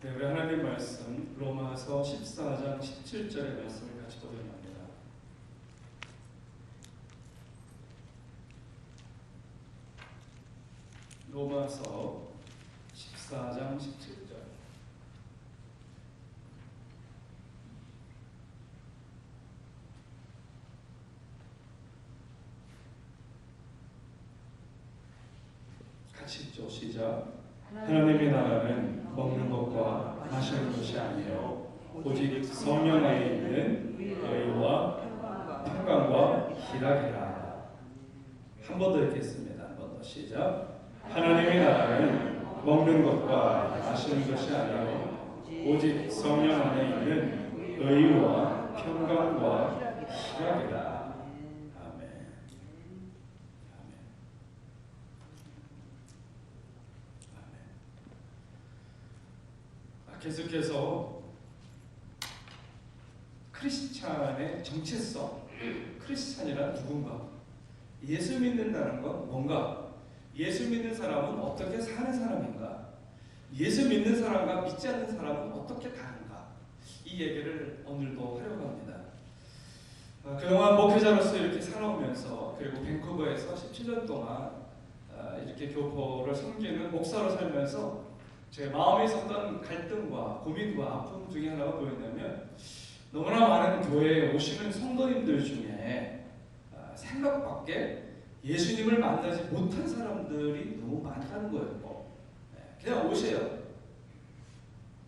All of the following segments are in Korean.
네, 우리 하나님 말씀 로마서 14장 17절의 말씀을 같이 보도록 합니다. 로마서 14장 17절. 같이 읽죠. 시작. 하나님의 나라는 먹는 것과 마시는 것이 아니요 오직 성령 안에 있는 의와 평강과 희락이라. 한 번 더 읽겠습니다. 한 번 더 시작. 하나님의 나라는 먹는 것과 마시는 것이 아니요 오직 성령 안에 있는 의와 평강과 희락이라. 계속해서 크리스찬의 정체성, 크리스찬이란 누군가, 예수 믿는다는 건 뭔가, 예수 믿는 사람은 어떻게 사는 사람인가, 예수 믿는 사람과 믿지 않는 사람은 어떻게 다른가, 이 얘기를 오늘도 하려고 합니다. 그동안 목회자로서 이렇게 살아오면서, 그리고 밴쿠버에서 17년 동안 이렇게 교포를 섬기는 목사로 살면서 제 마음에 있었던 갈등과 고민과 아픔 중에 하나가 뭐였냐면, 너무나 많은 교회에 오시는 성도님들 중에 생각 밖에 예수님을 만나지 못한 사람들이 너무 많다는 거예요. 그냥 오세요.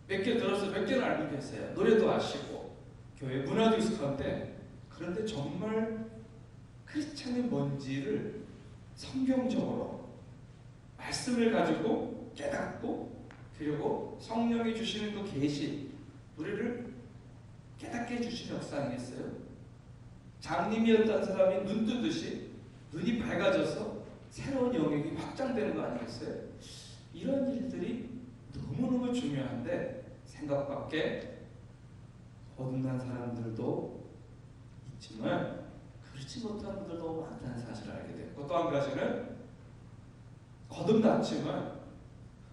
몇 개 들었어요. 몇 개는 알고 계세요. 노래도 아시고 교회 문화도 익숙한데, 그런데 정말 크리스찬이 뭔지를 성경적으로 말씀을 가지고 깨닫고, 그리고 성령이 주시는 그 계시, 우리를 깨닫게 해주시는 역사 아니겠어요? 장님이었던 사람이 눈 뜨듯이 눈이 밝아져서 새로운 영역이 확장되는 거 아니겠어요? 이런 일들이 너무너무 중요한데, 생각 밖에 거듭난 사람들도 있지만 그렇지 못한 분들도 많다는 사실을 알게 됐고, 또 한 가지는 거듭났지만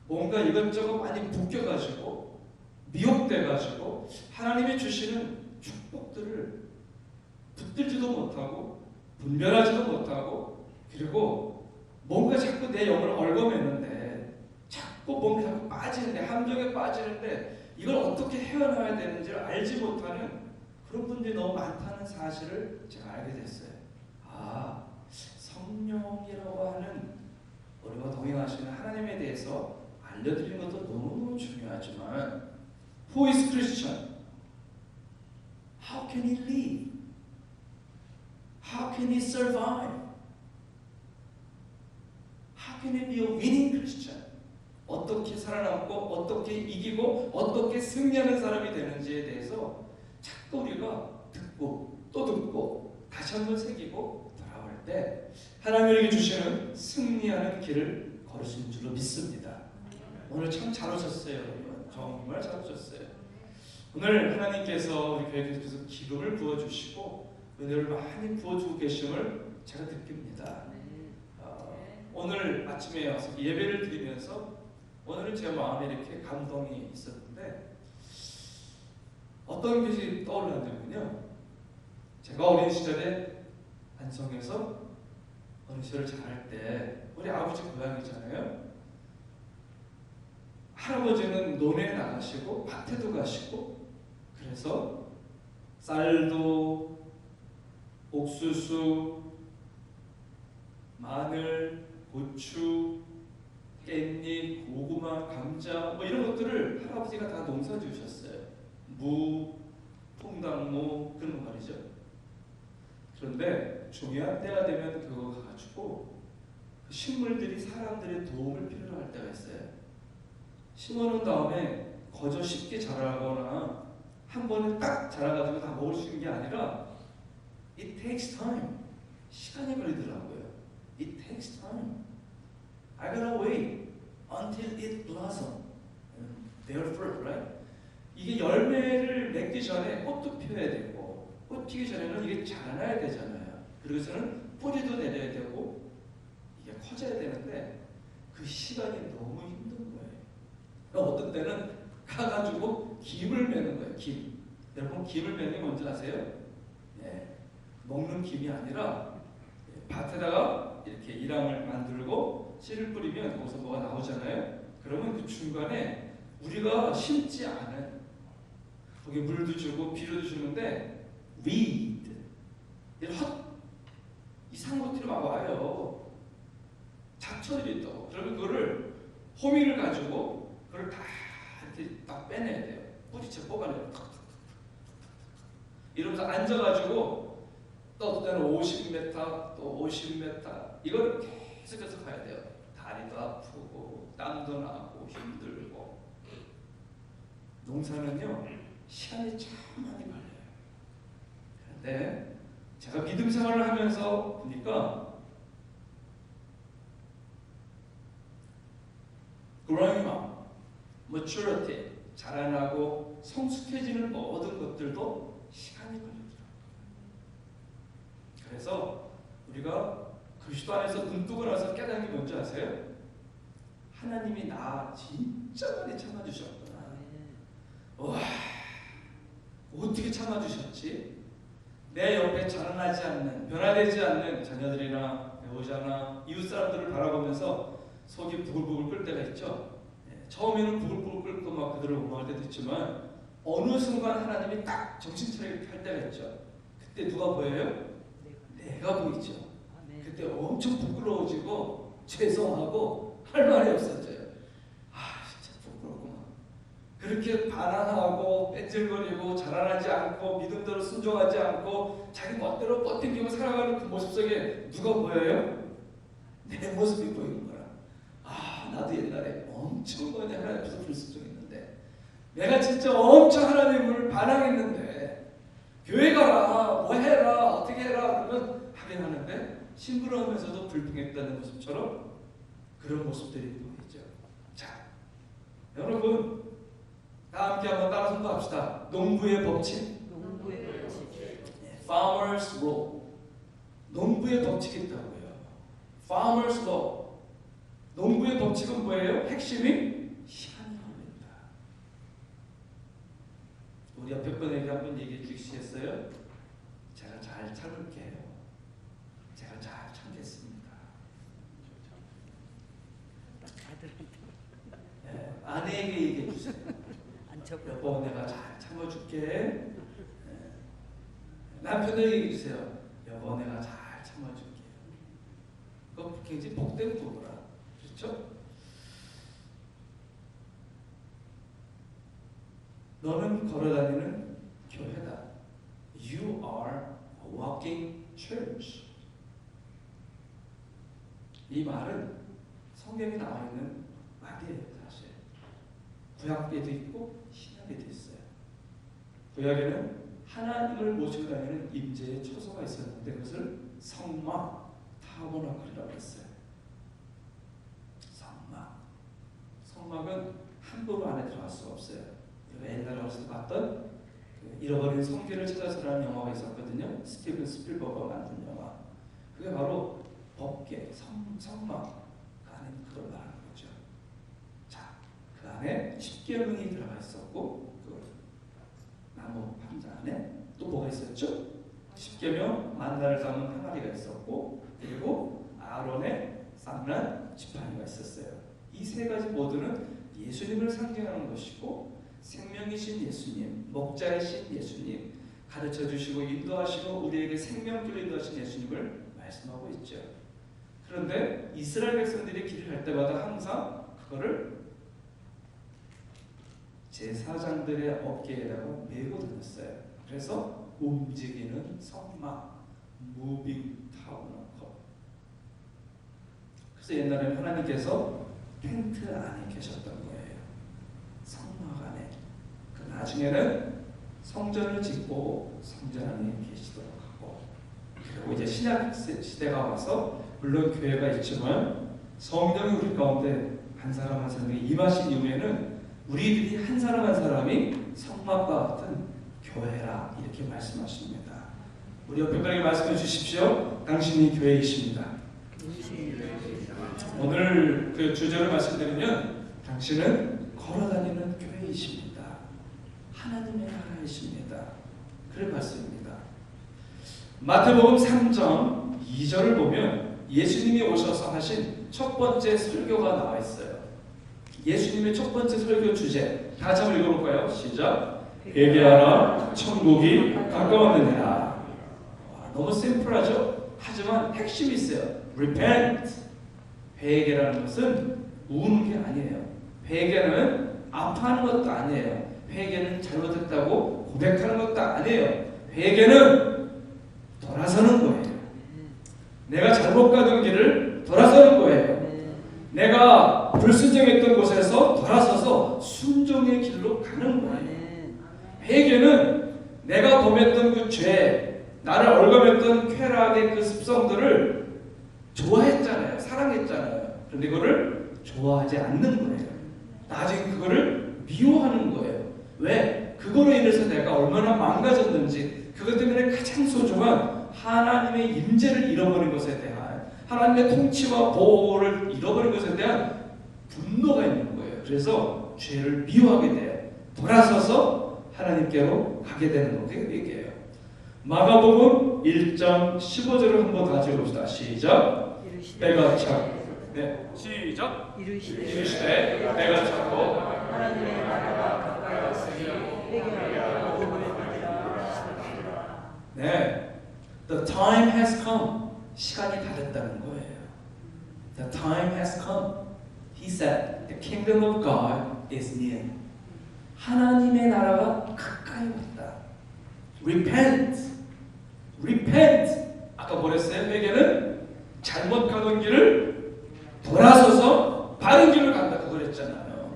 뭔가 이것저것 많이 묶여가지고 미혹돼가지고 하나님이 주시는 축복들을 붙들지도 못하고 분별하지도 못하고, 그리고 뭔가 자꾸 내 영을 얽어매는데, 자꾸 뭔가 자꾸 빠지는데, 함정에 빠지는데 이걸 어떻게 헤어나와야 되는지를 알지 못하는 그런 분들이 너무 많다는 사실을 제가 알게 됐어요. 아, 성령이라고 하는 우리가 동행하시는 하나님에 대해서 알려드리는 것도 너무너무 중요하지만, Who is Christian? How can he live? How can he survive? How can he be a winning Christian? 어떻게 살아남고, 어떻게 이기고, 어떻게 승리하는 사람이 되는지에 대해서 자꾸 우리가 듣고 또 듣고 다시 한번 새기고 돌아올 때 하나님에게 주시는 승리하는 길을 걸으신 줄로 믿습니다. 오늘 참 잘 오셨어요, 여러분. 정말 잘 오셨어요. 오늘 하나님께서 우리 교회에 계속해서 기름을 부어주시고 은혜를 많이 부어주고 계심을 제가 느낍니다. 오늘 아침에 와서 예배를 드리면서 오늘은 제 마음에 이렇게 감동이 있었는데, 어떤 것이 떠올랐냐면요, 제가 어린 시절에 안성에서 어린 시절을 자랄 때 우리 아버지 고향이잖아요. 할아버지는 논에 나가시고 밭에도 가시고, 그래서 쌀도, 옥수수, 마늘, 고추, 깻잎, 고구마, 감자 뭐 이런 것들을 할아버지가 다 농사 지으셨어요. 무, 통당무 그런 거 말이죠. 그런데 중요한 때가 되면 그거 가지고 그 식물들이 사람들의 도움을 필요로 할 때가 있어요. 심어놓은 다음에 거저 쉽게 자라거나 한 번에 딱 자라가지고 다 먹을 수 있는 게 아니라 it takes time. 시간이 걸리더라고요. It takes time. I gotta wait until it blossom. Bear fruit, right? 이게 열매를 맺기 전에 꽃도 피워야 되고, 꽃 피기 전에는 이게 자라나야 되잖아요. 그래서는 뿌리도 내려야 되고 이게 커져야 되는데 그 시간이 너무 힘든 거예요. 어떤 때는 가가지고 김을 매는 거예요. 김. 여러분 김을 매는 게 뭔지 아세요? 예, 먹는 김이 아니라 밭에다가 이렇게 이랑을 만들고 씨를 뿌리면 거기서 뭐가 나오잖아요. 그러면 그 중간에 우리가 심지 않은 거기 물도 주고 비료도 주는데 weed 이상한 것들이 막 와요. 잡초들이 있다고. 그러면 그거를 호미를 가지고 그걸 다 이렇게 딱 빼내야 돼요. 뿌리채 뽑아내요. 이러면서 앉아가지고 또 어떤 때는 50m 또 50m 이걸 계속해서 가야 돼요. 다리도 아프고 땀도 나고 힘들고. 농사는요 시간이 참 많이 걸려요. 그런데 제가 믿음 생활을 하면서 보니까 growing up, maturity, 자라나고 성숙해지는 모든 것들도 시간이 걸리더라고요. 그래서 우리가 그리스도 안에서 눈 뜨고 나서 깨닫는 게 뭔지 아세요? 하나님이 나 진짜 많이 참아주셨구나. 와, 어떻게 참아주셨지? 내 옆에 자라나지 않는, 변화되지 않는 자녀들이나 배우자나 이웃 사람들을 바라보면서 속이 부글부글 끓을 때가 있죠. 처음에는 부글부글 끓고 막 그들을 원망할 때도 있지만 어느 순간 하나님이 딱 정신 차리게 할 때가 있죠. 그때 누가 보여요? 내가 보이죠. 그때 엄청 부끄러워지고 죄송하고 할 말이 없어져요. 아 진짜 부끄럽구나. 그렇게 반항하고 뺀질거리고 자라나지 않고 믿음대로 순종하지 않고 자기 멋대로 뻗팅기고 살아가는 그 모습 속에 누가 보여요? 내 모습이 보이는 거야. 아 나도 옛날에 엄청 많이 하나님 앞에서 불순종했는데 내가 진짜 엄청 하나님을 반항했는데 교회 가라 뭐 해라 어떻게 해라 그러면 하긴 하는데 심부름하면서도 불평했다는 모습처럼 그런 모습들이 보이죠. 자 여러분 다 함께 한번 따라 선포합시다. 농부의 법칙. Farmer's Law. 농부의 법칙이 있다고요. Farmer's Law. 농부의 법칙은 뭐예요? 핵심이 시간이 걸립니다. 우리 옆에 분에게 한번 얘기해 주시겠어요? 제가 잘 참을게요. 제가 잘 참겠습니다. 네, 아내에게 얘기해 주세요. 여보 내가 잘 참아줄게. 네. 남편에게 얘기해 주세요. 여보 내가 잘 참아줄게. 그거 굉장히 복된 부부라. 그렇죠? 너는 걸어다니는 교회다. You are a walking church. 이 말은 성경에 나와 있는 말이에요. 사실 구약에도 있고 신약에도 있어요. 구약에는 하나님을 모시고 다니는 임재의 처소가 있었는데 그것을 성막 타버나클이라고 했어요. 성막은 함부로 안에 들어갈 수가 없어요. 우리가 옛날에 어렸을 때 봤던 잃어버린 성기를 찾아서라는 영화가 있었거든요. 스티븐 스필버거가 만든 영화. 그게 바로 법계, 성막 그 안에 그걸 말하는 거죠. 자, 그 안에 십계명이 들어가 있었고 그 나무 판자 안에 또 뭐가 있었죠? 십계명 만나를 담은 항아리가 있었고 그리고 아론의 쌍난 지팡이가 있었어요. 이 세 가지 모두는 예수님을 상징하는 것이고 생명이신 예수님, 목자이신 예수님, 가르쳐 주시고 인도하시고 우리에게 생명길로 인도하신 예수님을 말씀하고 있죠. 그런데 이스라엘 백성들이 길을 갈 때마다 항상 그거를 제사장들의 어깨에다가 메고 다녔어요. 그래서 움직이는 성막, 무빙 타버나클. 그래서 옛날에는 하나님께서 텐트 안에 계셨던 거예요. 성막 안에. 그 나중에는 성전을 짓고 성전 안에 계시도록 하고 그리고 이제 신약 시대가 와서 물론 교회가 있지만 성령이 우리 가운데 한 사람 한 사람이 임하신 이후에는 우리들이 한 사람 한 사람이 성막과 같은 교회라 이렇게 말씀하십니다. 우리 옆에 분에게 말씀해 주십시오. 당신이 교회이십니다. 오늘 그 주제를 말씀드리면 당신은 걸어다니는 교회이십니다. 하나님이십니다. 그런 말씀입니다. 마태복음 3장 2절을 보면 예수님이 오셔서 하신 첫 번째 설교가 나와 있어요. 예수님의 첫 번째 설교 주제 다 같이 한번 읽어볼까요? 시작. 회개하라 천국이 가까웠느니라. 너무 심플하죠? 하지만 핵심이 있어요. Repent. 회개라는 것은 우는 게 아니에요. 회개는 아파하는 것도 아니에요. 회개는 잘못했다고 고백하는 것도 아니에요. 회개는 돌아서는 거예요. 내가 잘못 가던 길을 돌아서는 거예요. 내가 불순종했던 곳에서 돌아서서 순종의 길로 가는 거예요. 회개는 내가 범했던 그 죄, 나를 얼감했던 쾌락의 그 습성들을 좋아했잖아요. 사랑했잖아요. 그런데 그거를 좋아하지 않는 거예요. 나중에 그거를 미워하는 거예요. 왜? 그거로 인해서 내가 얼마나 망가졌는지, 그것 때문에 가장 소중한 하나님의 임재를 잃어버린 것에 대한, 하나님의 통치와 보호를 잃어버린 것에 대한 분노가 있는 거예요. 그래서 죄를 미워하게 돼요. 돌아서서 하나님께로 가게 되는 거게 얘기해요. 마가복음 1장 15절을 한번 다 읽어봅시다. 시작. 때가 차. 네, 시작. 이르시되 때가 차고 하나님의 나라가 가까이 왔으니 회개하여 복을 받으라 하시니라. 네, the time has come. 시간이 다 됐다는 거예요. The time has come. He said, the kingdom of God is near. 하나님의 나라가 가까이 왔다. Repent. Repent. 아까 뭐랬어요? 회개는 잘못 가던 길을 돌아서서 바른 길을 간다. 그걸 했잖아요.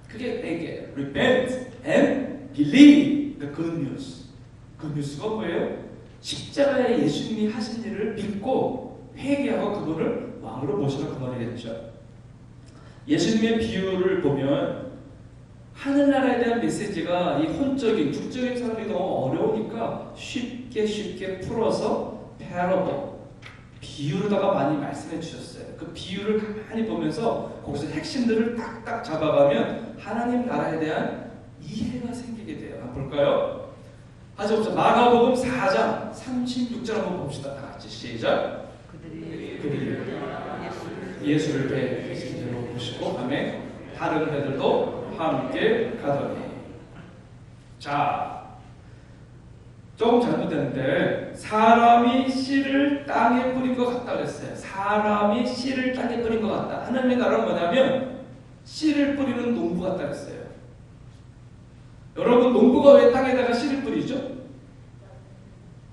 그게 회개. Repent and believe the good news. 그 뉴스가 뭐예요? 십자가에 예수님이 하신 일을 믿고 회개하고 그분을 왕으로 모시라 그 말이겠죠. 예수님의 비유를 보면 하늘나라에 대한 메시지가 이 혼적인 육적인 사람이 너무 어려우니까 쉽게 풀어서 parable, 비유로다가 많이 말씀해 주셨어요. 그 비유를 가만히 보면서 거기서 핵심들을 딱딱 잡아가면 하나님 나라에 대한 이해가 생기게 돼요. 한번 볼까요? 하죠. 마가복음 4장 36절 한번 봅시다. 다 같이 시작. 그들이 예수를 뵈신 대로 보시고 아멘. 다른 배들도 함께 가더니. 자, 조금 잘못됐는데 사람이 씨를 땅에 뿌린 것 같다 그랬어요. 사람이 씨를 땅에 뿌린 것 같다. 하나님의 나라는 뭐냐면 씨를 뿌리는 농부 같다 그랬어요. 여러분, 농부가 왜 땅에다가 씨를 뿌리죠?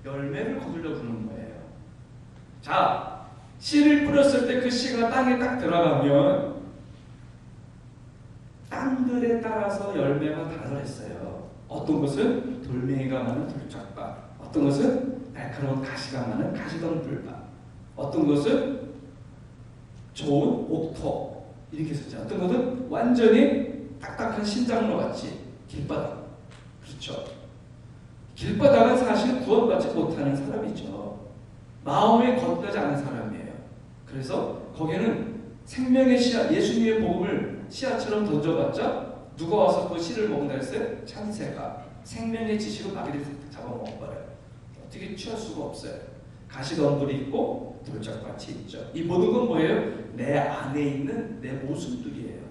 열매를 거두려고 그러는 거예요. 자, 씨를 뿌렸을 때 그 씨가 땅에 딱 들어가면 땅들에 따라서 열매가 다르랬어요. 어떤 것은 돌멩이가 많은 돌짝밭, 어떤 것은 날카로운 가시가 많은 가시덤불밭, 어떤 것은 좋은 옥토 이렇게 했었죠. 어떤 것은 완전히 딱딱한 신장로 같이 길바닥. 그렇죠. 길바닥은 사실 구원받지 못하는 사람이죠. 마음에 거듭나지 않은 사람이에요. 그래서 거기는 생명의 씨앗, 예수님의 복음을 씨앗처럼 던져봤자 누가 와서 그 씨를 먹는다 했어요? 창새가 생명의 지식을 마귀를 잡아먹어버려요. 어떻게 취할 수가 없어요. 가시덤불이 있고 돌짝밭이 있죠. 이 모든 건 뭐예요? 내 안에 있는 내 모습들이에요.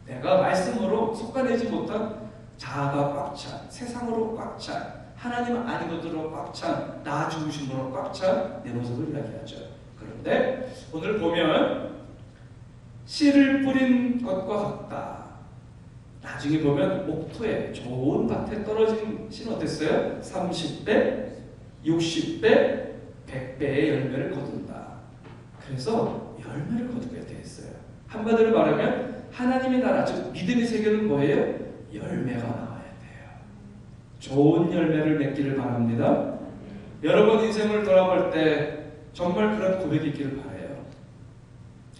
내가 말씀으로 솎아내지 못한 자아가 꽉 찬, 세상으로 꽉 찬, 하나님 아닌 것들로 꽉 찬, 나 중심으로 꽉 찬 내 모습을 이야기하죠. 그런데 오늘 보면 씨를 뿌린 것과 같다. 나중에 보면 옥토에 좋은 밭에 떨어진 씨는 어땠어요? 30배, 60배, 100배의 열매를 거둔다. 그래서 열매를 거두게 되었어요. 한마디로 말하면 하나님의 나라, 즉 믿음의 세계는 뭐예요? 열매가 나와야 돼요. 좋은 열매를 맺기를 바랍니다. 여러분 인생을 돌아볼 때 정말 그런 고백이 있기를 바라요.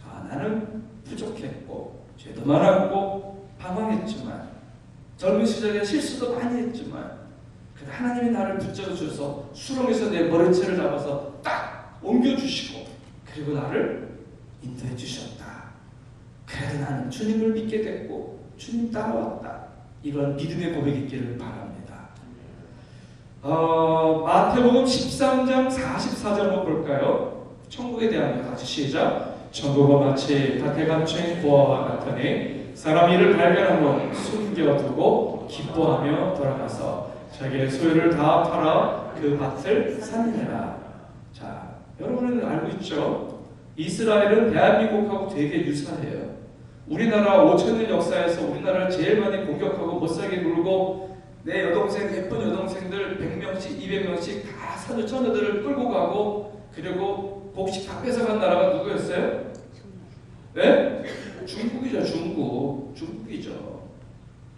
아, 나는 부족했고 죄도 많았고 방황했지만 젊은 시절에 실수도 많이 했지만 하나님이 나를 붙잡아 주셔서 수렁에서 내 머리채를 잡아서 딱 옮겨주시고 그리고 나를 인도해 주셨다. 그래도 나는 주님을 믿게 됐고 주님 따라왔다. 이런 믿음의 고백이 있기를 바랍니다. 마태복음 13장 44절 한번 볼까요? 천국에 대한 것 같이 시작. 천국은 마치 밭에 감춘 보화와 같으니 사람 이를 발견하면 숨겨두고 기뻐하며 돌아가서 자기의 소유를 다 팔아 그 밭을 사느니라. 자, 여러분은 알고 있죠? 이스라엘은 대한민국하고 되게 유사해요. 우리나라 5천년 역사에서 우리나라를 제일 많이 공격하고 못살게 굴고 내 여동생, 예쁜 여동생들 100명씩, 200명씩 다 사주 처녀들을 끌고 가고 그리고 곡식 다 뺏어간 나라가 누구였어요? 네? 중국이죠. 중국이죠.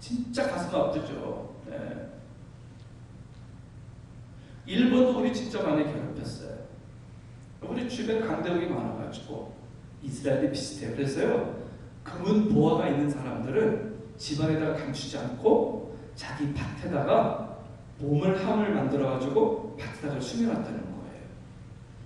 진짜 가슴 아프죠. 네. 일본도 우리 진짜 많이 괴롭혔어요. 우리 주변 강대국이 많아가지고 이스라엘이 비슷해요. 그래서요, 금은 보화가 있는 사람들은 집안에다가 감추지 않고 자기 밭에다가 보물함을 만들어가지고 밭에다가 숨겨놨다는 거예요.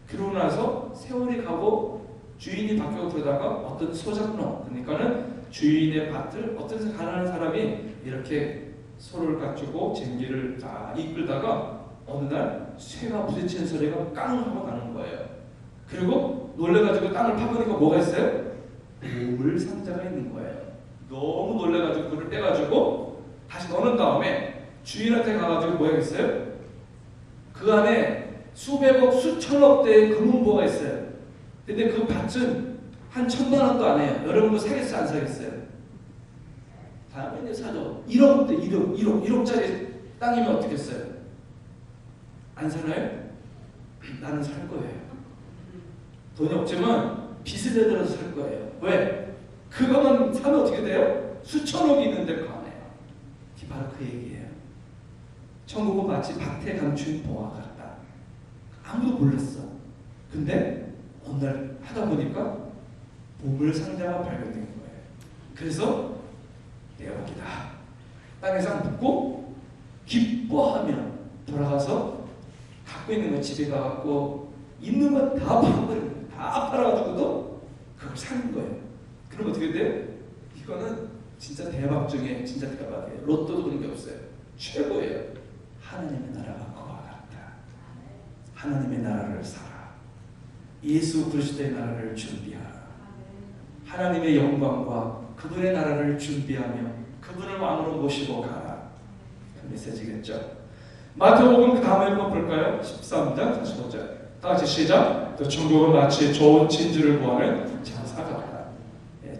그러고 나서 세월이 가고 주인이 바뀌고 그러다가 어떤 소작농, 그러니까는 주인의 밭을 어떤 가난한 사람이 이렇게 소를 갖추고 쟁기를 다 이끌다가 어느 날 쇠가 부딪히는 소리가 깡 하고 나는 거예요. 그리고 놀래가지고 땅을 파보니까 뭐가 있어요? 보물 상자가 있는 거예요. 너무 놀래가지고 그걸 떼가지고 다시 넣는 다음에 주인한테 가가지고 뭐가 있어요? 그 안에 수백억, 수천억 대의 금은보가 있어요. 근데 그 밭은 한 1,000만 원도 안 해요. 여러분도 사겠어요? 안 사겠어요? 당연히 사죠. 1억대 1억짜리 땅이면 어떻겠어요? 안 사나요? 나는 살 거예요. 돈이 없지만 빚을 내들어서 살 거예요. 왜? 그거만 사면 어떻게 돼요? 수천억이 있는데 그거 안 해요. 바로 그 얘기예요. 천국은 마치 밭에 감춘 보화 같다. 아무도 몰랐어. 근데 어느 날 하다 보니까 보물 상자가 발견된 거예요. 그래서 대박이다. 땅에서 묻고 기뻐하며 돌아가서 갖고 있는 거 집에 가갖고 있는 건 다 팔아버리고 다 팔아가지고도 그걸 사는 거예요. 그럼 어떻게 돼요? 이거는 진짜 대박 중에 진짜 대박이에요. 로또도 그런 게 없어요. 최고예요. 하나님의 나라가 그와 같다. 하나님의 나라를 살아. 예수 그리스도의 나라를 준비하라. 하나님의 영광과 그분의 나라를 준비하며 그분을 왕으로 모시고 가라. 그 메시지겠죠. 마태복음 그 다음에 한번 볼까요? 13장 45절. 다 같이 시작. 또 천국은 마치 좋은 진주를 구하는 장사 같다.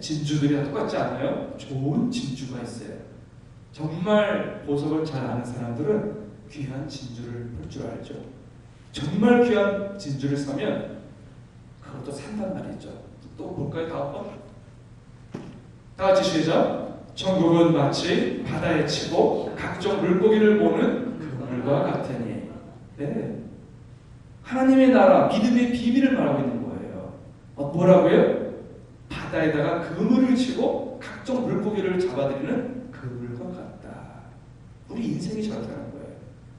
진주들이 다 똑같지 않아요? 좋은 진주가 있어요. 정말 보석을 잘 아는 사람들은 귀한 진주를 볼 줄 알죠. 정말 귀한 진주를 사면 그것도 산단 말이죠. 또 볼까요? 다음 번. 다 같이 시작. 천국은 마치 바다에 치고 각종 물고기를 보는 그물과 같으니. 네. 하나님의 나라, 믿음의 비밀을 말하고 있는 거예요. 뭐라고요? 바다에다가 그물을 치고 각종 물고기를 잡아들이는 그물과 같다. 우리 인생이 저렇다는 거예요.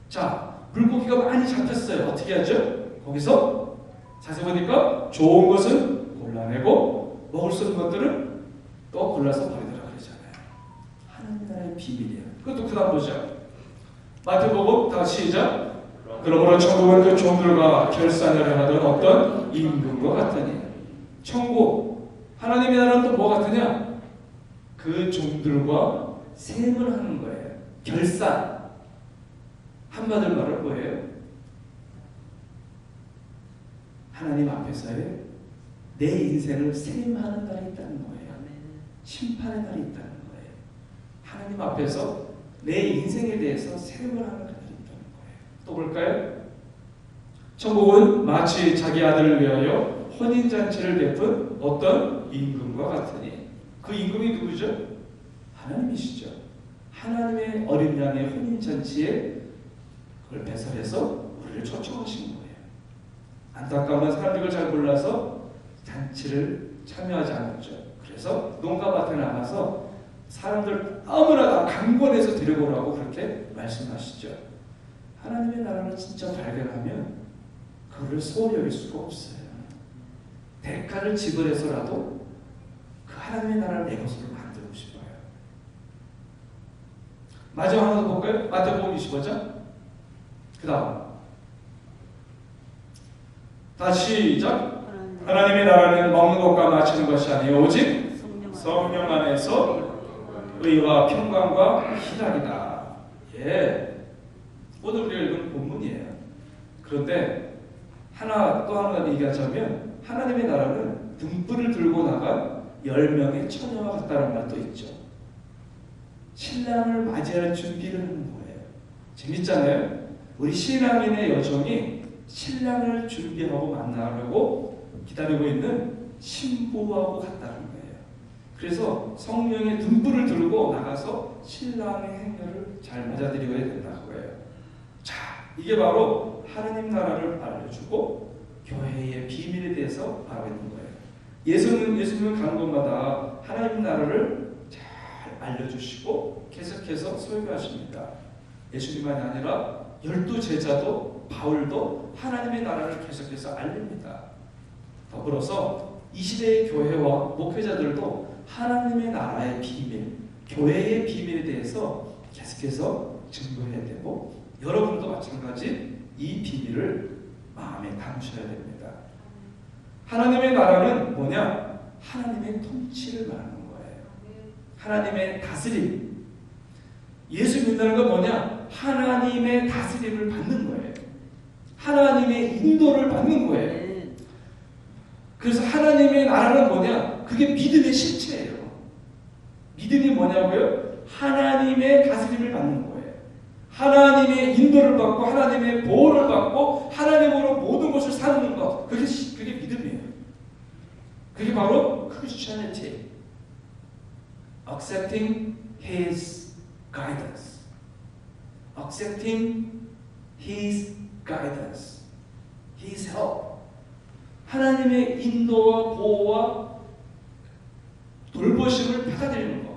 자, 물고기가 많이 잡혔어요. 어떻게 하죠? 거기서 자세히 보니까 좋은 것은 골라내고 먹을 수 없는 것들은 또 골라서 버리더라 그러잖아요. 하나님 나라의 비밀이에요. 그것도 그 다음 보죠. 마태복음 다 시작. 그러므로 천국은 그 종들과 결산을 하던 어떤 임금과 같으니. 천국, 하나님의 나라는 또 뭐 같으냐? 그 종들과 세금을 하는 거예요. 결산. 한마디로 말을 뭐예요? 하나님 앞에서의 내 인생을 세임하는 날이 있다는 거예요. 심판의 날이 있다는 거예요. 하나님 앞에서 내 인생에 대해서 세임을 하는 날이 있다는 거예요. 또 볼까요? 천국은 마치 자기 아들을 위하여 혼인잔치를 베푼 어떤 임금과 같으니. 그 임금이 누구죠? 하나님이시죠. 하나님의 어린 양의 혼인잔치에 그걸 배설해서 우리를 초청하신 거예요. 안타까운 건 사람들이 잘 몰라서 잔치를 참여하지 않았죠. 그래서 농가밭에 나가서 사람들 아무나 다 강권해서 데려오라고 그렇게 말씀하시죠. 하나님의 나라를 진짜 발견하면 그를 소홀히 여길 수가 없어요. 대가를 지불해서라도 그 하나님의 나라를 내 것으로 만들고 싶어요. 마지막 하나 더 볼까요? 마태복음 25장. 그 그 다음 다시 시작. 하나님의 나라는 먹는 것과 마시는 것이 아니요 오직 성령 안에서 의와 평강과 희락이다. 예, 오늘 우리가 읽은 본문이에요. 그런데 또 하나 얘기하자면 하나님의 나라는 등불을 들고 나간 10명의 처녀와 같다는 말도 있죠. 신랑을 맞이할 준비를 하는 거예요. 재밌잖아요. 우리 신앙인의 여정이 신랑을 준비하고 만나려고 기다리고 있는 신부하고 같다는 거예요. 그래서 성령의 등불을 들고 나가서 신랑의 행렬을 잘 맞아들여야 된다는 거예요. 자, 이게 바로 하나님 나라를 알려주고 교회의 비밀에 대해서 알아가는 거예요. 예수님은 가는 곳마다 하나님 나라를 잘 알려주시고 계속해서 설교하십니다. 예수님만이 아니라 12제자도 바울도 하나님의 나라를 계속해서 알립니다. 더불어서 이 시대의 교회와 목회자들도 하나님의 나라의 비밀, 교회의 비밀에 대해서 계속해서 증거해야 되고 여러분도 마찬가지 이 비밀을 마음에 담으셔야 됩니다. 하나님의 나라는 뭐냐? 하나님의 통치를 말하는 거예요. 하나님의 다스림. 예수 믿는 건 뭐냐? 하나님의 다스림을 받는 거예요. 하나님의 인도를 받는 거예요. 그래서 하나님의 나라는 뭐냐? 그게 믿음의 실체예요. 믿음이 뭐냐고요? 하나님의 다스림을 받는 거예요. 하나님의 인도를 받고 하나님의 보호를 받고 하나님으로 모든 것을 사는 것. 그게 믿음이에요. 그게 바로 Christianity. Accepting His guidance. Accepting His guidance. His help. 하나님의 인도와 보호와 돌보심을 받아들이는 것.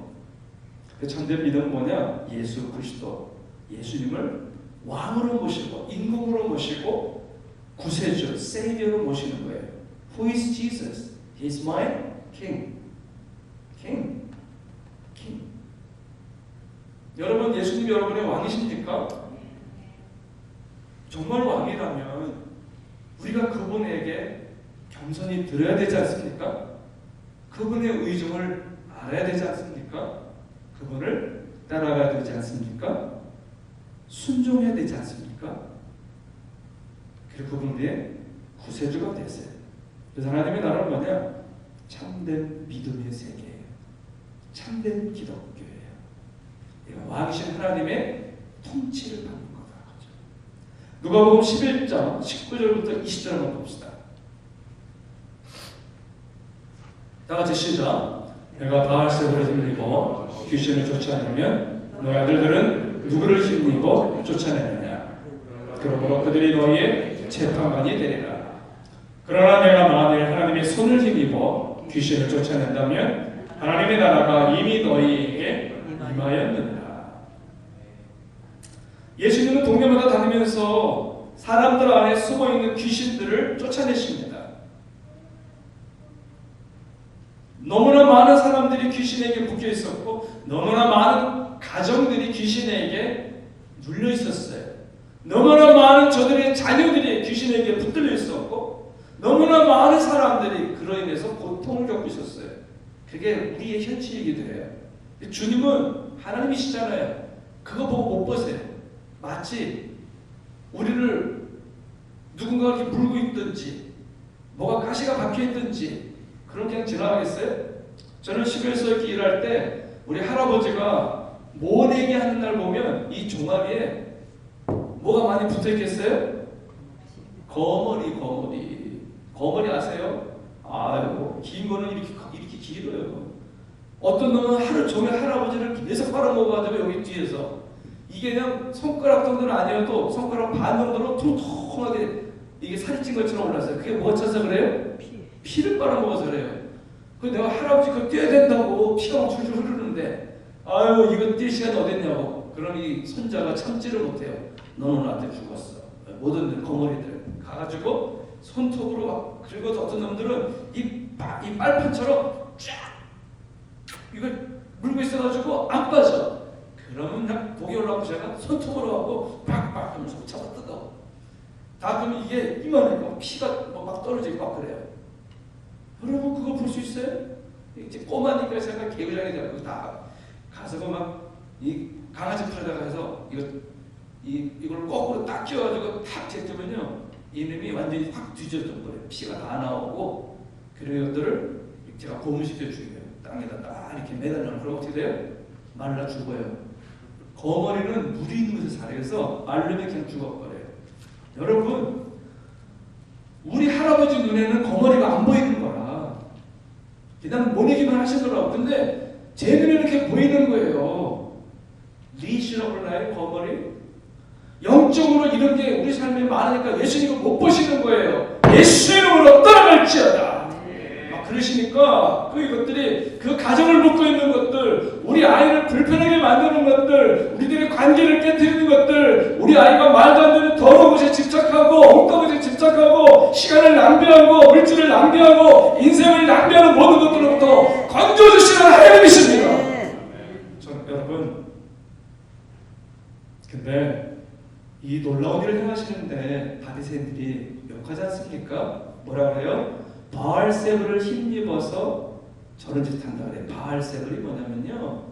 그 참된 믿음은 뭐냐? 예수 그리스도, 예수님을 왕으로 모시고 임금으로 모시고 구세주, 세이비어로 모시는 거예요. Who is Jesus? He is my King. King. King. 여러분, 예수님이 여러분의 왕이십니까? 정말 왕이라면 우리가 그분에게 겸손히 드려야 되지 않습니까? 그분의 의중을 알아야 되지 않습니까? 그분을 따라가야 되지 않습니까? 순종해야 되지 않습니까? 그리고 그분 우리의 구세주가 되세요. 그래서 하나님의 나라는 뭐냐? 참된 믿음의 세계예요. 참된 기독교예요. 왕이신 하나님의 통치를 받는 거다. 누가복음 11장 19절부터 20절 한번 봅시다. 다 같이 시작. 내가 바알세불을 힘입어 귀신을 쫓아내면 너희 아들들은 누구를 힘입어 쫓아내느냐? 그러므로 그들이 너희의 재판관이 되리라. 그러나 내가 만일 하나님의 손을 힘입어 귀신을 쫓아낸다면 하나님의 나라가 이미 너희에게 임하였느니라. 예수님은 동네마다 다니면서 사람들 안에 숨어있는 귀신들을 쫓아내십니다. 너무나 많은 사람들이 귀신에게 묶여 있었고 너무나 많은 가정들이 귀신에게 눌려 있었어요. 너무나 많은 저들의 자녀들이 귀신에게 붙들려 있었고 너무나 많은 사람들이 그로 인해서 고통을 겪고 있었어요. 그게 우리의 현실이기도 해요. 주님은 하나님이시잖아요. 그거 보고 못 보세요. 마치 우리를 누군가 이렇게 물고 있든지 뭐가 가시가 박혀 있든지 그럼 그냥 지나가겠어요? 저는 집에서 이렇게 일할 때 우리 할아버지가 모내기 하는 날 보면 이 종아리에 뭐가 많이 붙어 있겠어요? 거머리 아세요? 아이고 긴 거는 이렇게 길어요. 어떤 놈은 하루 종일 할아버지를 계속 빨아먹어가지고 여기 뒤에서 이게 그냥 손가락 정도는 아니어도 손가락 반 정도로 통통하게 이게 살이 찐 것처럼 올랐어요. 그게 뭐가 차서 그래요? 피를 빨아먹어서 그래요. 그 내가 할아버지 그거 뛰어야 된다고 피가 막 줄줄 흐르는데 아유 이거 뛸 시간이 어딨냐고. 그럼 이 손자가 참지를 못해요. 너는 나한테 죽었어. 모든 거머리들 가가지고 손톱으로 막 그리고 어떤 놈들은 이 빨판처럼 쫙 이걸 물고 있어가지고 안 빠져. 그러면 그냥 고개 올라오고 제가 손톱으로 하고 팍팍 하면서 잡아 뜯어. 다 그러면 이게 이만하니까 피가 막 떨어지고 막 그래요. 여러분 그거 볼 수 있어요? 이제 꼬마니까 제가 개구장에 잡고 다 가서 막 이 강아지 풀에다가 해서 이걸 거꾸로 딱 끼워가지고 탁 제끼면요 이놈이 완전히 확 뒤졌던 거예요. 피가 다 나오고 그리고 이것들을 제가 고문시켜 주고요. 땅에다 딱 이렇게 매달려놓으면 그럼 어떻게 돼요? 말라 죽어요. 거머리는 물이 있는 곳에 살아요. 그래서 말르면 그냥 죽어버려요. 여러분 우리 할아버지 눈에는 거머리가 안 보이는 거라 그냥 모내기만 하시더라고. 근데 제 눈에는 이렇게 보이는 거예요. 리시라고 몰라요? 거머리? 영적으로 이런 게 우리 삶에 많으니까 예수님을 못 보시는 거예요. 예수 이름으로 떠나갈지어다. 막 그러시니까 이것들이 그 가정을 묶고 있는 것들, 우리 아이를 불편하게 만드는 것들, 우리들의 관계를 깨뜨리는 것들, 우리 아이가 말도 안 되는 더러운 것에 집착하고 엉뚱한 것에 집착하고 시간을 낭비하고 물질을 낭비하고 인생을 낭비하는 모든 것들로부터 건져주시는 하나님이십니다. 여러분 근데 이 놀라운 일을 행하시는데 바리새인들이 욕하지 않습니까? 뭐라 그래요? 바알세불을 힘입어서 저런 짓 한다 그래요. 바알세불이 뭐냐면요,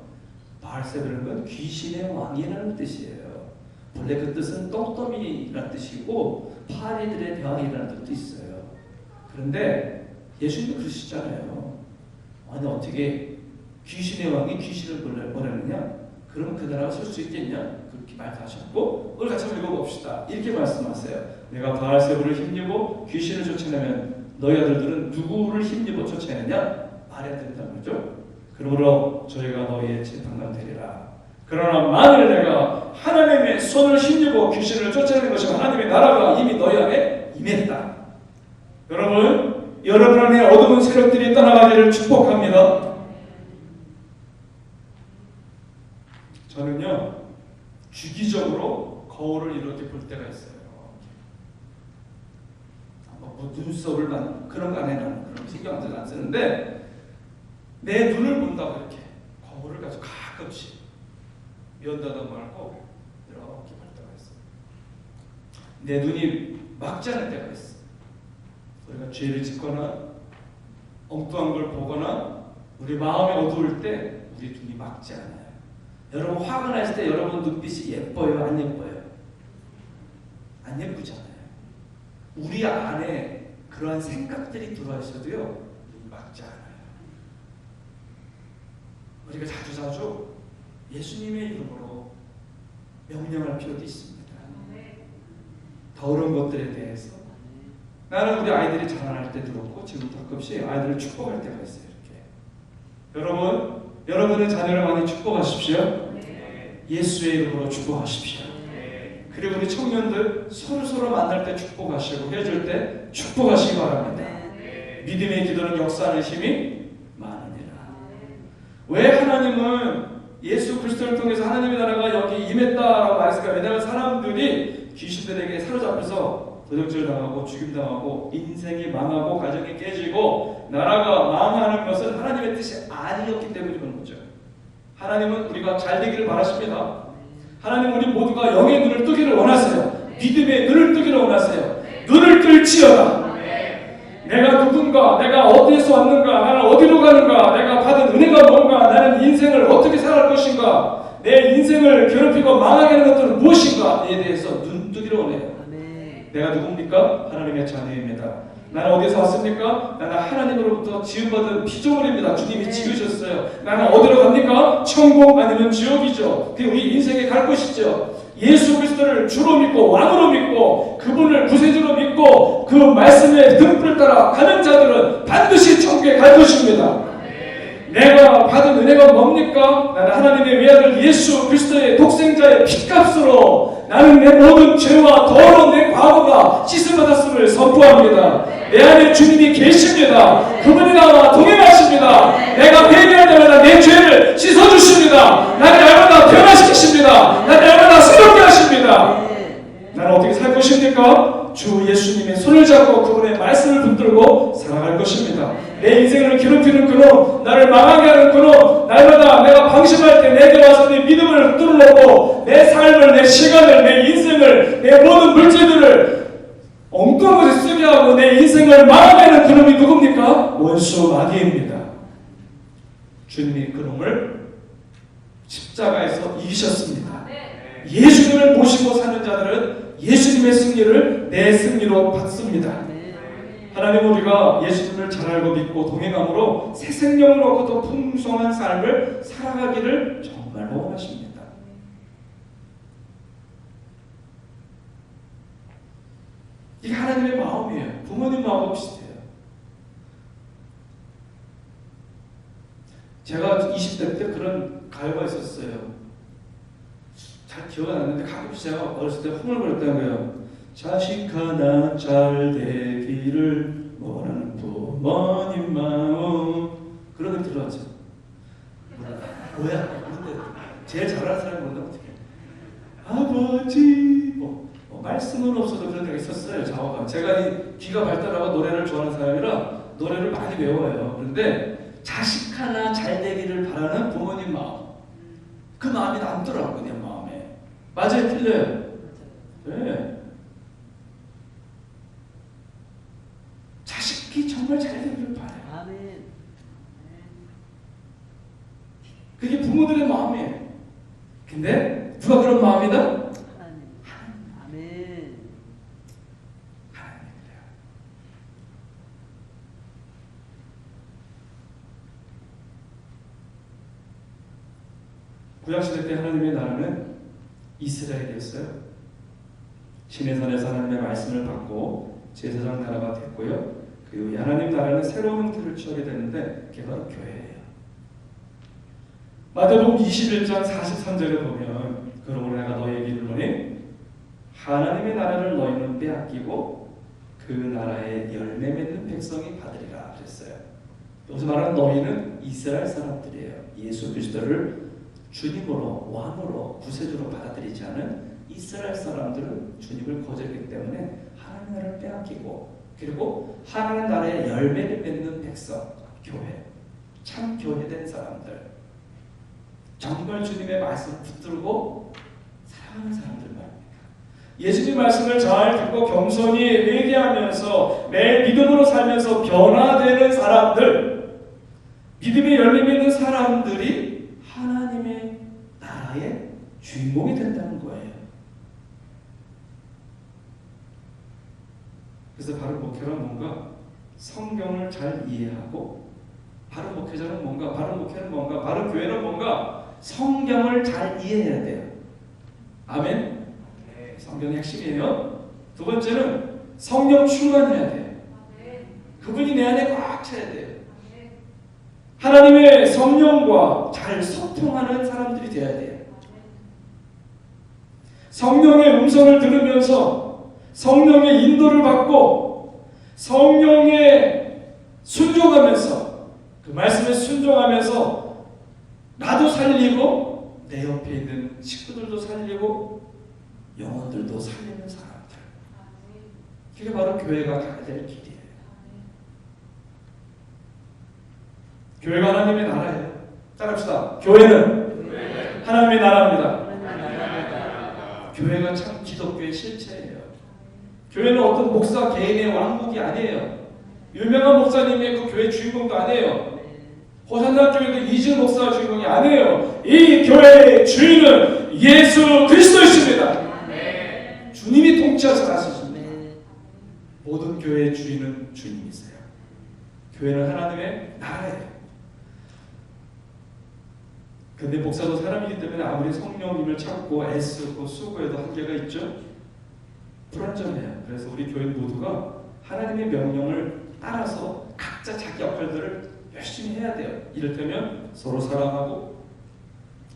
바알세불은 건 귀신의 왕이라는 뜻이에요. 원래 그 뜻은 똥더미라는 뜻이고 파리들의 대왕이라는 뜻도 있어요. 그런데 예수님도 그러시잖아요. 아니 어떻게 귀신의 왕이 귀신을 뭐라느냐? 그러면 그 나라가 설 수 있겠냐? 그렇게 말하셨고 오늘 같이 한번 읽어봅시다. 이렇게 말씀하세요. 내가 바알세불을 힘입어 귀신을 쫓아내면 너희 아들들은 누구를 힘입어 쫓아내느냐? 말해야 된다는 거죠. 그러므로 저희가 너희의 재판관 되리라. 그러나 만일 내가 하나님의 손을 힘입어 귀신을 쫓아내는 것이 하나님의 나라가 이미 너희 안에 임했다. 여러분 안에 어두운 세력들이 떠나가기를 축복합니다. 저는요 주기적으로 거울을 이렇게 볼 때가 있어요. 뭐 눈썹을 그런 거 안 해놔. 그런 신경 안 쓰는데 내 눈을 본다고 이렇게 거울을 가지고 가끔씩 면다다 말고 이렇게 볼 때가 있어요. 내 눈이 막지 않을 때가 있어. 우리가 죄를 짓거나 엉뚱한 걸 보거나 우리 마음이 어두울 때 우리 눈이 막지 않아요. 여러분 화가 났을 때 여러분 눈빛이 예뻐요? 안 예뻐요? 안 예쁘잖아요. 우리 안에 그러한 생각들이 들어와 있어도요 눈이 막지 않아요. 우리가 자주자주 예수님의 이름으로 명령할 필요도 있습니다. 더러운 것들에 대해서 나는 우리 아이들이 자라날 때도 그렇고 지금 가끔씩 아이들을 축복할 때가 있어요. 이렇게 여러분의 자녀를 많이 축복하십시오. 예수의 이름으로 축복하십시오. 그리고 우리 청년들 서로 만날 때 축복하시고 헤어질 때 축복하시기 바랍니다. 믿음의 기도는 역사하는 힘이 많으니라. 왜 하나님은 예수 그리스도를 통해서 하나님의 나라가 여기 임했다라고 말했을까? 왜냐하면 사람들이 귀신들에게 사로잡혀서 도적질 당하고 죽임 당하고 인생이 망하고 가정이 깨지고 나라가 망하는 것은 하나님의 뜻이 아니었기 때문에 그런 거죠. 하나님은 우리가 잘 되기를 바라십니다. 하나님은 우리 모두가 영의 눈을 뜨기를 원하세요. 믿음의 눈을 뜨기를 원하세요. 눈을 뜰지어다. 내가 누군가, 내가 어디에서 왔는가, 나는 어디로 가는가, 내가 받은 은혜가 뭔가, 나는 인생을 어떻게 살아갈 것인가, 내 인생을 괴롭히고 망하게 하는 것들은 무엇인가에 대해서 눈 뜨기를 원해요. 내가 누굽니까? 하나님의 자녀입니다. 나는 어디서 왔습니까? 나는 하나님으로부터 지음받은 피조물입니다. 주님이 지으셨어요. 나는 어디로 갑니까? 천국 아니면 지옥이죠. 그게 우리 인생에 갈 곳이죠. 예수 그리스도를 주로 믿고 왕으로 믿고 그분을 구세주로 믿고 그 말씀의 등불을 따라 가는 자들은 반드시 천국에 갈 것입니다. 내가 받은 은혜가 뭡니까? 나는 하나님의 외아들 예수 그리스도의 독생자의 피값으로 나는 내 모든 죄와 더러운 내 과거가 씻음받았음을 선포합니다. 내 안에 주님이 계십니다. 그분이 나와 동행하십니다. 내가 회개할 때마다 내 죄를 씻어주십니다. 나를 날마다 변화시키십니다. 나를 날마다 새롭게 하십니다. 나는 어떻게 살 것입니까? 주 예수님의 손을 잡고 그분의 말씀을 붙들고 살아갈 것입니다. 내 인생을 괴롭히는 그놈, 나를 망하게 하는 그놈, 날마다 내가 방심할 때 내게 와서 내 믿음을 뚫어놓고 내 삶을, 내 시간을, 내 인생을, 내 모든 물질들을 엉뚱한 것에 쓰게 하고 내 인생을 망하게 하는 그놈이 누굽니까? 원수 마귀입니다. 주님이 그놈을 십자가에서 이기셨습니다. 예수님을 모시고 사는 자들은 예수님의 승리를 내 승리로 받습니다. 하나님, 우리가 예수님을 잘 알고 믿고 동행함으로 새 생명을 얻고 더 풍성한 삶을 살아가기를 정말 원하십니다. 이게 하나님의 마음이에요. 부모님 마음과 비슷해요. 제가 20대 때 그런 가요가 있었어요. 잘 기억이 안 나는데 가끔씩 제가 어렸을 때 흥얼거렸다는 거예요. 자식 하나 잘 되기를 원하는 부모님 마음. 그런 걸 들어봤죠. 뭐야? 근데 제일 잘하는 사람이 뭔가 어떻게? 아버지. 말씀은 없어도 그런 데가 있었어요. 자화가. 제가 이 귀가 발달하고 노래를 좋아하는 사람이라 노래를 많이 외워요. 그런데 자식 하나 잘 되기를 바라는 부모님 마음. 그 마음이 남더라고요. 내 마음에. 맞아요? 틀려요? 네. 자식이 정말 잘 되기를 바라요. 아멘. 그게 부모들의 마음이에요. 근데 누가 그런 마음이다? 하나님. 아멘. 하나님이래요. 구약시대 때 하나님의 나라는 이스라엘이었어요. 시내산에서 하나님의 말씀을 받고 제사장 나라가 됐고요. 그 하나님 나라는 새로운 형태를 취하게 되는데 그게 바로 교회예요. 마태복음 21장 43절에 보면 그러므로 내가 너희에게 이르노니 하나님의 나라를 너희는 빼앗기고 그 나라의 열매 맺는 백성이 받으리라 그랬어요. 여기서 말하는 너희는 이스라엘 사람들이에요. 예수 그리스도를 주님으로 왕으로 구세주로 받아들이지 않은 이스라엘 사람들은 주님을 거절했기 때문에 하나님 나라를 빼앗기고 그리고 하나님 나라의 열매를 맺는 백성, 교회, 참 교회된 사람들, 정말 주님의 말씀을 붙들고 사랑하는 사람들 말입니다. 예수님 말씀을 잘 듣고 겸손히 회개하면서 매일 믿음으로 살면서 변화되는 사람들, 믿음의 열매 맺는 사람들이 하나님의 나라의 주인공이 된다는 거예요. 그래서 바른 목회란 뭔가 성경을 잘 이해하고, 바른 목회자는 뭔가, 바른 목회는 뭔가, 바른 교회는 뭔가 성경을 잘 이해해야 돼요. 아멘. 성경의 핵심이에요. 두 번째는 성령 충만해야 돼요. 그분이 내 안에 꽉 차야 돼요. 하나님의 성령과 잘 소통하는 사람들이 돼야 돼요. 성령의 음성을 들으면서 성령의 인도를 받고 성령에 순종하면서 그 말씀에 순종하면서 나도 살리고 내 옆에 있는 식구들도 살리고 영혼들도 살리는 사람들. 그게 바로 교회가 가야 될 길이에요. 교회가 하나님의 나라예요. 따라합시다. 교회는 하나님의 나라입니다. 교회가 참 기독교의 실체예요. 교회는 어떤 목사 개인의 왕국이 아니에요. 유명한 목사님의 그 교회 주인공도 아니에요. 호산나 교회도 이지은 목사가 주인공이 아니에요. 이 교회의 주인은 예수 그리스도이십니다. 주님이 통치하셔서 나서십니다. 모든 교회의 주인은 주님이세요. 교회는 하나님의 나라예요. 근데 목사도 사람이기 때문에 아무리 성령님을 찾고 애쓰고 수고해도 한계가 있죠. 불완전해요. 그래서 우리 교회 모두가 하나님의 명령을 따라서 각자 자기 역할들을 열심히 해야 돼요. 이를테면 서로 사랑하고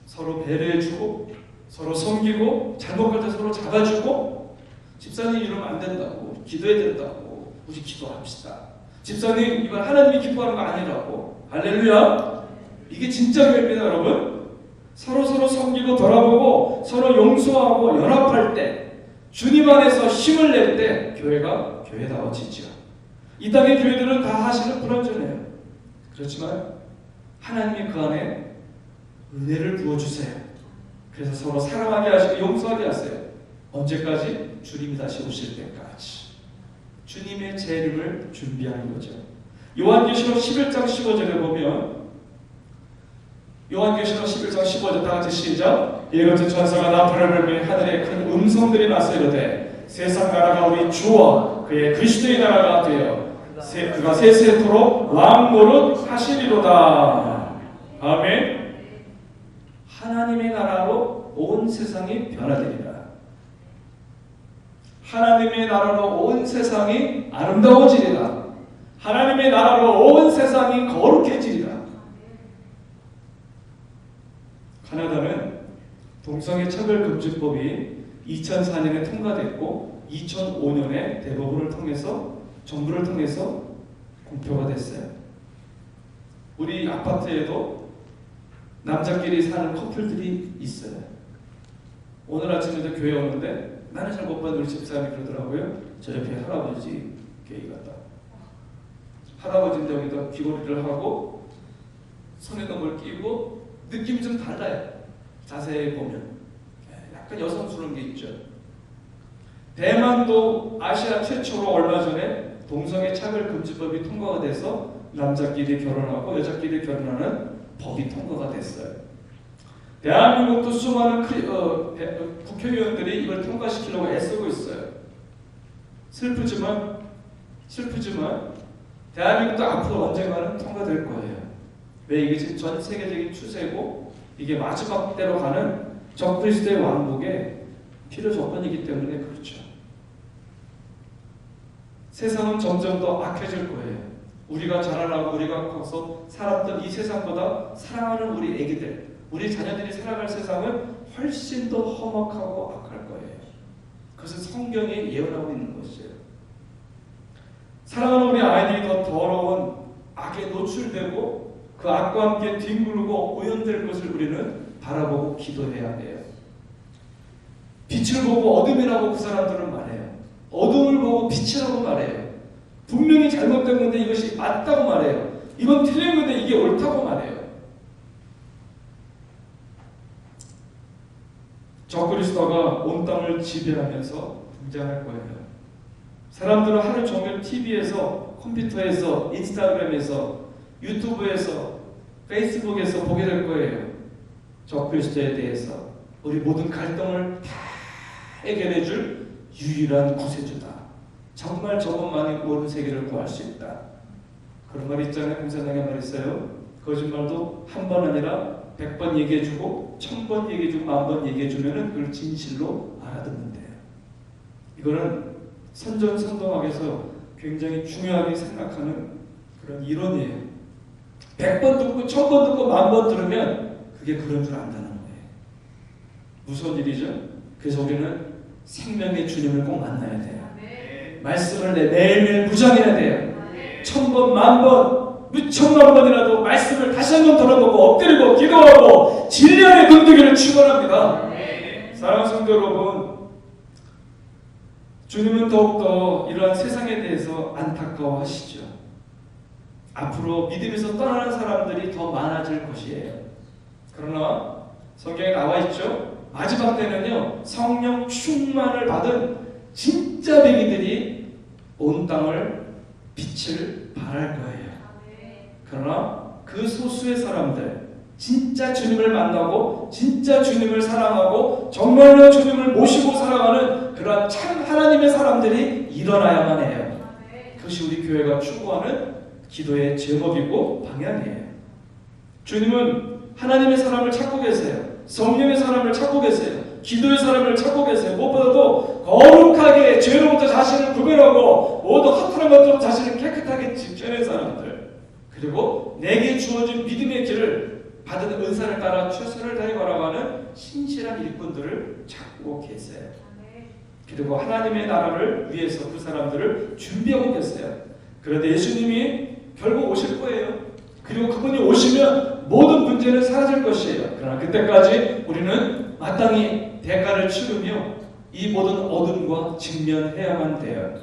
서로 배려해주고 서로 섬기고 잘못할 때 서로 잡아주고, 집사님 이러면 안 된다고, 기도해야 된다고, 우리 기도합시다. 집사님 이건 하나님이 기뻐하는 거 아니라고. 할렐루야. 이게 진짜 교회입니다, 여러분. 서로 섬기고 돌아보고 서로 용서하고 연합할 때, 주님 안에서 힘을 낼 때 교회가 교회다워지죠. 이 땅의 교회들은 다 사실은 불완전해요. 그렇지만 하나님이 그 안에 은혜를 부어주세요. 그래서 서로 사랑하게 하시고 용서하게 하세요. 언제까지? 주님이 다시 오실 때까지. 주님의 재림을 준비하는 거죠. 요한계시록 11장 15절에 보면, 요한계시록 11장 15절 다 같이 시작. 이같이 천사가 나팔을 불며 하늘에 큰 음성들이 나서 이르되 세상 나라가 우리 주와 그의 그리스도의 나라가 되어 그가 세세토록 왕 노릇 하시리로다. 아멘. 하나님의 나라로 온 세상이 변화되리라. 하나님의 나라로 온 세상이 아름다워지리라. 하나님의 나라로 온 세상이 거룩해지리라. 카나다는 동성애차별금지법이 2004년에 통과됐고 2005년에 대법원을 통해서 정부를 통해서 공표가 됐어요. 우리 아파트에도 남자끼리 사는 커플들이 있어요. 오늘 아침에도 교회 오는데 나는 잘 못 봤는데 우리 집사람이 그러더라고요. 저 옆에 할아버지 교회 갔다. 할아버지인데 여기다 귀걸이를 하고 손에다 뭘 끼고 느낌이 좀 달라요. 자세히 보면 약간 여성스러운 게 있죠. 대만도 아시아 최초로 얼마 전에 동성애 차별금지법이 통과가 돼서 남자끼리 결혼하고 여자끼리 결혼하는 법이 통과가 됐어요. 대한민국도 수많은 국회의원들이 이걸 통과시키려고 애쓰고 있어요. 슬프지만 대한민국도 앞으로 언젠가는 통과될 거예요. 왜? 이게 지금 전 세계적인 추세고 이게 마지막 때로 가는 적그리스도의 왕국의 필요 조건이기 때문에 그렇죠. 세상은 점점 더 악해질 거예요. 우리가 자라나고 우리가 커서 살았던 이 세상보다 사랑하는 우리 애기들, 우리 자녀들이 살아갈 세상은 훨씬 더 험악하고 악할 거예요. 그것은 성경이 예언하고 있는 것이에요. 사랑하는 우리 아이들이 더 더러운 악에 노출되고 그 악과 함께 뒹굴고 오염될 것을 우리는 바라보고 기도해야 해요. 빛을 보고 어둠이라고 그 사람들은 말해요. 어둠을 보고 빛이라고 말해요. 분명히 잘못된 건데 이것이 맞다고 말해요. 이건 틀린 건데 이게 옳다고 말해요. 적그리스도가 온 땅을 지배하면서 등장할 거예요. 사람들은 하루 종일 TV에서, 컴퓨터에서, 인스타그램에서, 유튜브에서, 페이스북에서 보게 될 거예요. 적그리스도에 대해서 우리 모든 갈등을 다 해결해 줄 유일한 구세주다. 정말 저것만이 온 세계를 구할 수 있다. 그런 말 있잖아요. 공산당에 말 있어요. 거짓말도 한 번 아니라 100번 얘기해주고 1000번 얘기해주고 10,000번 얘기해주면 그걸 진실로 알아듣는데요. 이거는 선전선동학에서 굉장히 중요하게 생각하는 그런 이론이에요. 100번 듣고 1000번 듣고 10,000번 들으면 그게 그런 줄 안다는 거예요. 무서운 일이죠. 그래서 우리는 생명의 주님을 꼭 만나야 돼요. 말씀을 매일매일 묵상해야 돼요. 1000번, 10,000번, 몇천만 번이라도 말씀을 다시 한번 돌아보고 엎드리고 기도하고 진리의 근두기를 축원합니다. 사랑하는 성도 여러분, 주님은 더욱더 이러한 세상에 대해서 안타까워하시죠. 앞으로 믿음에서 떠나는 사람들이 더 많아질 것이에요. 그러나 성경에 나와 있죠. 마지막 때는요, 성령 충만을 받은 진짜 백이들이 온 땅을 빛을 발할 거예요. 그러나 그 소수의 사람들, 진짜 주님을 만나고 진짜 주님을 사랑하고 정말로 주님을 모시고 살아가는 그러한 참 하나님의 사람들이 일어나야만 해요. 그것이 우리 교회가 추구하는 기도의 제목이고 방향이에요. 주님은 하나님의 사람을 찾고 계세요. 성령의 사람을 찾고 계세요. 기도의 사람을 찾고 계세요. 무엇보다도 거룩하게 죄로부터 자신을 구별하고 모든 허탄한 것으로 자신을 깨끗하게 지켜낸 사람들, 그리고 내게 주어진 믿음의 길을 받은 은사를 따라 최선을 다해 걸어가는 신실한 일꾼들을 찾고 계세요. 그리고 하나님의 나라를 위해서 그 사람들을 준비하고 계세요. 그런데 예수님이 결국 오실 거예요. 그리고 그분이 오시면 모든 문제는 사라질 것이에요. 그러나 그때까지 우리는 마땅히 대가를 치르며 이 모든 어둠과 직면해야만 돼요.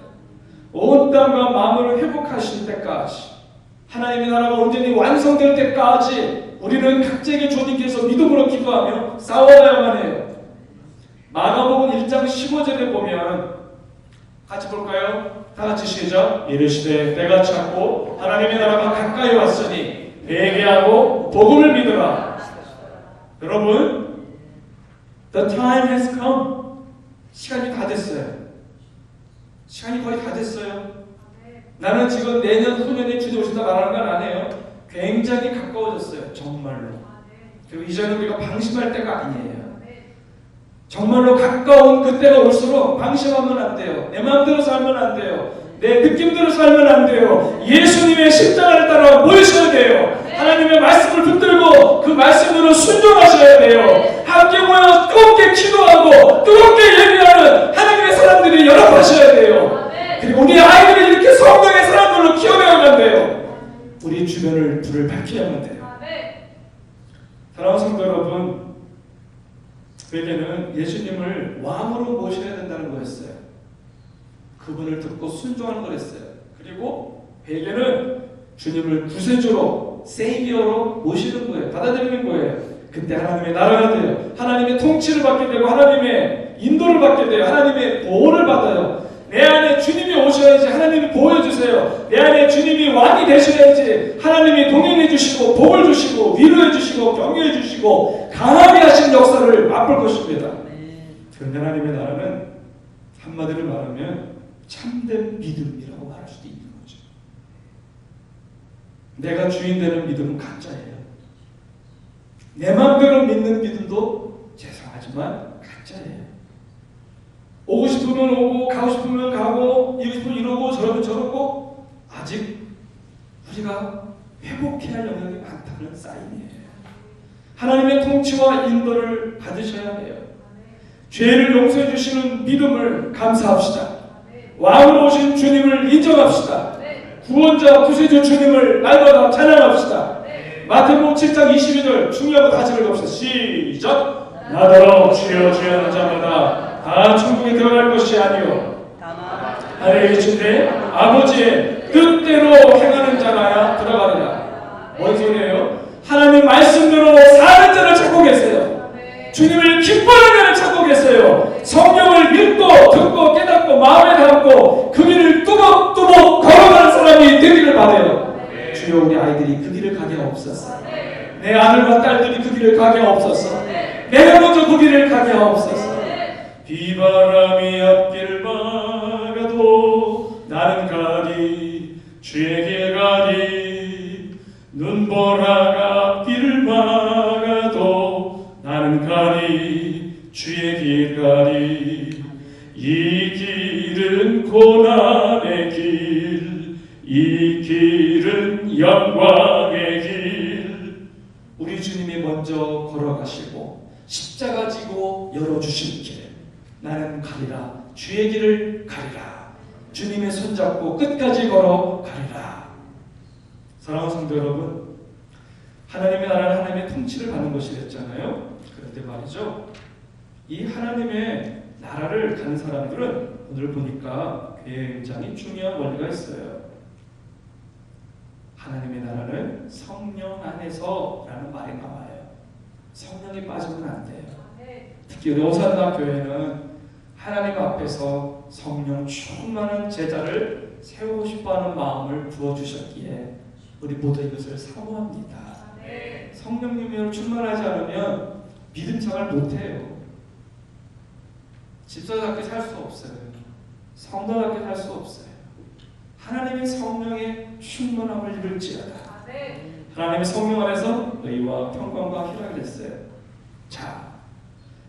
온 땅과 만물을 회복하실 때까지 하나님의 나라가 온전히 완성될 때까지 우리는 각자에게 주님께서 믿음으로 기도하며 싸워야만 해요. 마가복음 1장 15절에 보면 같이 볼까요? 다 같이 시작. 이르시되 때가 찼고 하나님의 나라가 가까이 왔으니 회개하고 복음을 믿으라. 여러분, the time has come. 시간이 다 됐어요. 시간이 거의 다 됐어요. 나는 지금 내년 후년에 주님 오신다 말하는 건 아니에요. 굉장히 가까워졌어요. 정말로. 그리고 이제는 우리가 방심할 때가 아니에요. 정말로 가까운 그때가 올수록 방심하면 안 돼요. 내 마음대로 살면 안 돼요. 내 느낌대로 살면 안 돼요. 예수님의 십자가를 따라 모이셔야 돼요. 하나님의 말씀을 붙들고 그 말씀으로 순종하셔야 돼요. 함께 모여 뜨겁게 기도하고 뜨겁게 예배하는 하나님의 사람들이 연합하셔야 돼요. 그리고 우리 아이들을 이렇게 성령의 사람들로 키워내야만 돼요. 우리 주변을 불을 밝혀야만 돼요. 사랑하는 성도 여러분, 회개는 예수님을 왕으로 모셔야 된다는 거였어요. 그분을 듣고 순종하는 거였어요. 그리고 회개는 주님을 구세주로, 세이비어로 모시는 거예요. 받아들이는 거예요. 그때 하나님의 나라가 돼요. 하나님의 통치를 받게 되고 하나님의 인도를 받게 돼요. 하나님의 보호를 받아요. 내 안에 주님이 오셔야지 하나님이 보호해 주세요. 내 안에 주님이 왕이 되셔야지 하나님이 동행해 주시고 복을 주시고 위로해 주시고 격려해 주시고 강하게 하신 역사를 맛볼 것입니다. 그런데 하나님의 나라는 한마디로 말하면 참된 믿음이라고 말할 수도 있는 거죠. 내가 주인 되는 믿음은 가짜예요. 내 마음대로 믿는 믿음도 죄송하지만 가짜예요. 오고 싶으면 오고 가고 싶으면 가고 이러고 싶으면 이러고 저러면 저러고 아직 우리가 회복해야 할 영역이 많다는 사인이에요. 하나님의 통치와 인도를 받으셔야 해요. 죄를 용서해 주시는 믿음을 감사합시다. 왕으로 오신 주님을 인정합시다. 구원자 구세주 주님을 날마다 찬양합시다. 마태복음 7장 22절 중요하고 다시 읽읍시다. 시작. 나더러 주여 주여 하는 자마다 다 천국에 들어갈 것이 아니요 하늘에 계신데 아버지의 뜻대로 행하는 자라야 들어가리라. 뭔 소리예요? 하나님 말씀대로 사는 자를 찾고 계세요. 주님을 기뻐하는 자를 찾고 계세요. 성경을 읽고 듣고 깨닫고 마음에 담고 그 길을 뚜벅뚜벅 걸어가는 사람이 되기를 바라요. 주여 우리 아이들이 그 길을 가게 하옵소서. 내 아들과 딸들이 그 길을 가게 하옵소서. 내가 먼저 그 길을 가게 하옵소서. 비바람이 앞길 막아도 나는 가리 주의 길 가리 눈보라가 앞길을 막아도 나는 가리 주의 길 가리 이 길은 고난의 길 이 길은 영광의 길 우리 주님이 먼저 걸어가시고 십자가 지고 열어주신 길 나는 가리라 주의 길을 가리라 주님의 손잡고 끝까지 걸어 가리라. 사랑하는 성도 여러분, 하나님의 나라는 하나님의 통치를 받는 것이랬잖아요. 그런데 말이죠, 이 하나님의 나라를 가는 사람들은 오늘 보니까 굉장히 중요한 원리가 있어요. 하나님의 나라는 성령 안에서라는 말이 나와요. 성령이 빠지면 안 돼요. 특히 오산나 교회는 하나님 앞에서 성령 충만한 제자를 세우고 싶어하는 마음을 부어주셨기에 우리 모두 이것을 사모합니다. 성령님을 충만하지 않으면 믿음 생활 못해요. 집사답게 살 수 없어요. 성도답게 살 수 없어요. 하나님의 성령의 충만함을 입을지어다. 하나님의 성령 안에서 의와 평강과 희락이 됐어요. 자,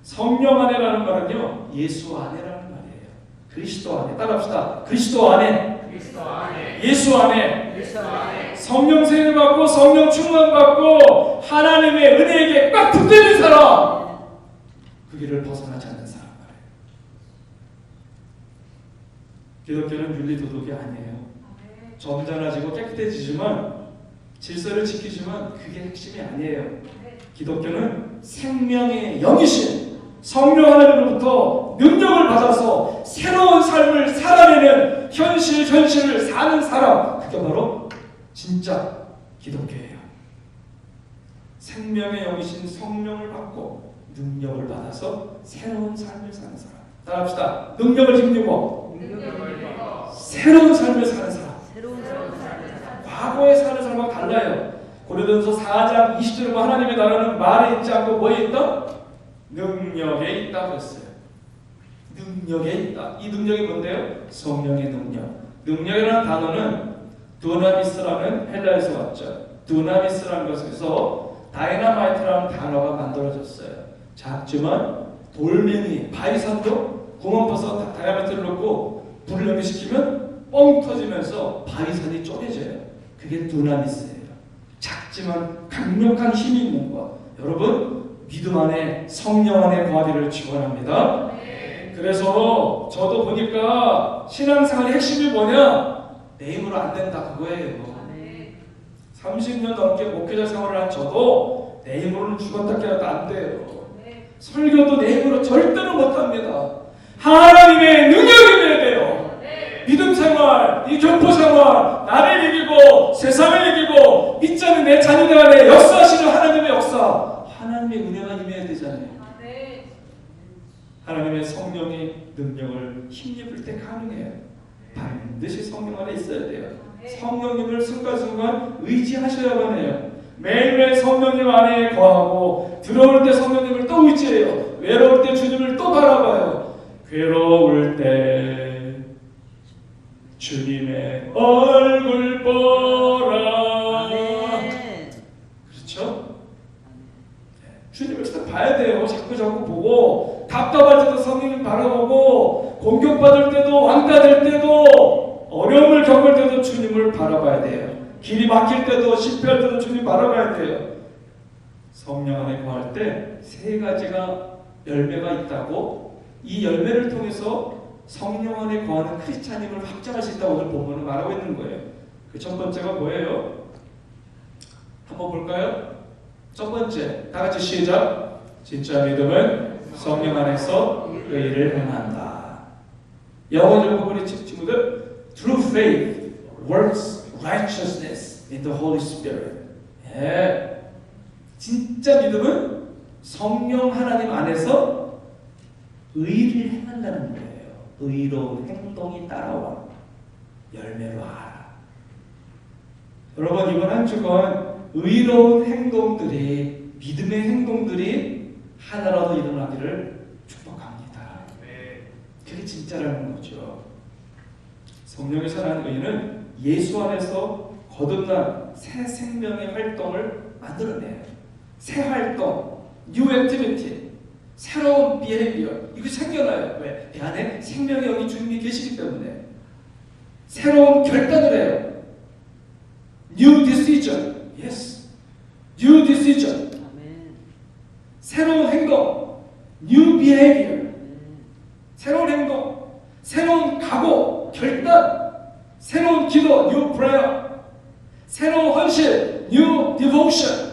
성령 안에라는 말은요, 예수 안에라는 말이에요. 그리스도 안에. 따라합시다. 그리스도 안에. 예수 안에. 성령 세례 받고 성령 충만 받고 하나님의 은혜에게 꽉 붙들린 사람, 그 길을 벗어나지 않는 사람 말이에요. 기독교는 윤리 도덕이 아니에요. 점잖아지고 깨끗해지지만 질서를 지키지만 그게 핵심이 아니에요. 기독교는 생명의 영이신 성령 하나님으로부터 능력을 받아서 새로운 삶을 살아내는 현실을 사는 사람, 그게 바로 진짜 기독교예요. 생명의 영이신 성령을 받고 능력을 받아서 새로운 삶을 사는 사람. 따라합시다. 능력을 힘입어 새로운 삶을 사는 사람. 새로운 삶을 사는 사람. 과거에 사는 사람과 달라요. 고린도전서 4장 20절에 하나님의 나라는 말에 있지 않고 뭐에 있다? 능력에 있다 그랬어요. 능력에 있다. 이 능력이 뭔데요? 성령의 능력. 능력이라는 단어는 두나미스라는 헬라에서 왔죠. 두나미스라는 것에서 다이너마이트라는 단어가 만들어졌어요. 작지만 돌멩이, 바위산도 구멍 파서 다이너마이트를 넣고 불을 연기시키면 뻥 터지면서 바위산이 쪼개져요. 그게 두나미스예요. 작지만 강력한 힘이 있는 것. 여러분 믿음 안에 성령 안에 거하기를 축원합니다. 그래서 저도 보니까 신앙생활의 핵심이 뭐냐? 내 힘으로 안 된다 그거예요. 30년 넘게 목회자 생활을 한 저도 내 힘으로는 죽었다 깨었다 안 돼요. 설교도 내 힘으로 절대로 못합니다. 하나님의 능력이 돼야 돼요. 믿음 생활, 이 교포 생활, 나를 이기고 세상을 이기고 믿지 않는 내 자녀들 안에 역사하시는 하나님의 역사, 하나님의 은혜가 임해야 되잖아요. 하나님의 성령의 능력을 힘입을 때 가능해요. 반드시 성령 안에 있어야 돼요. 성령님을 순간순간 의지하셔야만 해요. 매일매일 성령님 안에 거하고 들어올 때 성령님을 또 의지해요. 외로울 때 주님을 또 바라봐요. 괴로울 때 주님의 얼굴 보라. 그렇죠? 주님을 진짜 봐야 돼요. 자꾸 보고 답답할 때도 성령님 바라보고 공격받을 때도 왕따 될 때도 어려움을 겪을 때도 주님을 바라봐야 돼요. 길이 막힐 때도 실패할 때도 주님 바라봐야 돼요. 성령 안에 거할 때 세 가지가 열매가 있다고 이 열매를 통해서 성령 안에 거하는 크리스찬임을 확정할 수 있다고 오늘 본문은 말하고 있는 거예요. 그 첫 번째가 뭐예요? 한번 볼까요? 첫 번째, 다 같이 시작. 진짜 믿음은 성령 안에서 의를 행한다. 영어로 보면 친구들, True faith works righteousness in the Holy Spirit. 예. 진짜 믿음은 성령 하나님 안에서 의를 행한다는 거예요. 의로운 행동이 따라와. 열매로 알아. 여러분 이번 한 주간 의로운 행동들이 믿음의 행동들이 하나라도 일어나기를 축복합니다. 그게 진짜라는 거죠. 성령이 살아가는 의는 예수 안에서 거듭난 새 생명의 활동을 만들어내요. 새 활동, new activity, 새로운 behavior 이거 생겨나요. 왜? 내 안에 생명의 영이 주님이 계시기 때문에 새로운 결단을 해요. New decision, yes, new decision. 새로운 행동, new behavior. 새로운 행동, 새로운 각오, 결단, 새로운 기도, new prayer. 새로운 헌신, new devotion.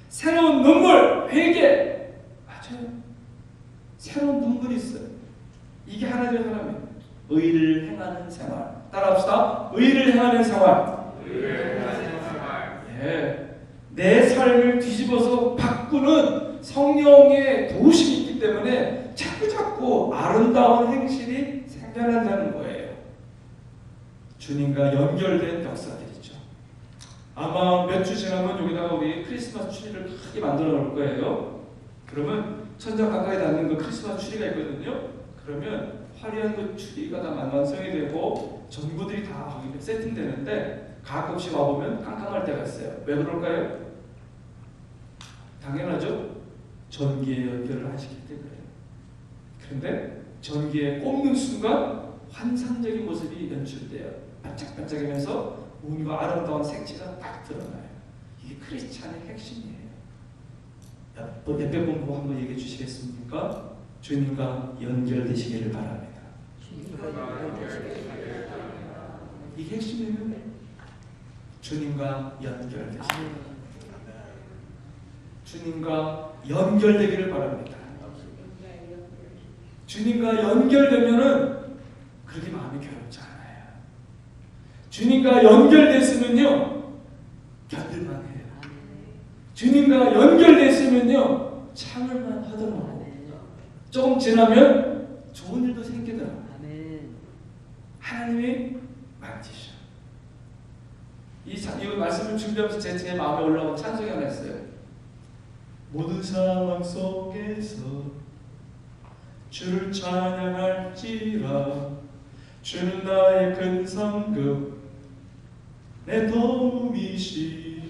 새로운 눈물, 회개. 맞아요. 새로운 눈물이 있어요. 이게 하나님의 사람이에요. 의를 행하는 생활. 따라합시다. 의를 행하는 생활. 예. 내 삶을 뒤집어서 바꾸는 성령의 도우심이 있기 때문에 자꾸 아름다운 행실이 생겨난다는 거예요. 주님과 연결된 역사들이죠. 아마 몇 주 지나면 여기다가 우리 크리스마스 트리를 크게 만들어 놓을 거예요. 그러면 천장 가까이 닿는 그 크리스마스 트리가 있거든요. 그러면 화려한 그 트리가 다 완성이 되고 전구들이 다 거기 세팅되는데 가끔씩 와보면 깜깜할 때가 있어요. 왜 그럴까요? 당연하죠. 전기에 연결을 하시기 때문에. 그런데 전기에 꼽는 순간 환상적인 모습이 연출돼요. 반짝반짝하면서 뭔가 아름다운 색채가 딱 드러나요. 이게 크리스찬의 핵심이에요. 옆에 분 보고 한번 얘기해 주시겠습니까? 주님과 연결되시기를 바랍니다. 이게 핵심이에요. 주님과 연결되시기를. 주님과 연결되기를 바랍니다. 주님과 연결되면은 그렇게 마음이 괴롭지 않아요. 주님과 연결됐으면요 견딜만 해요. 주님과 연결됐으면요 참을만 하더라고. 조금 지나면 좋은 일도 생기더라고. 하나님이 만지셔. 이 말씀을 준비하면서 제 마음에 올라온 찬송이 하나 있어요. 모든 상황 속에서 주를 찬양할지라 주는 나의 큰 상급 내 도움이시라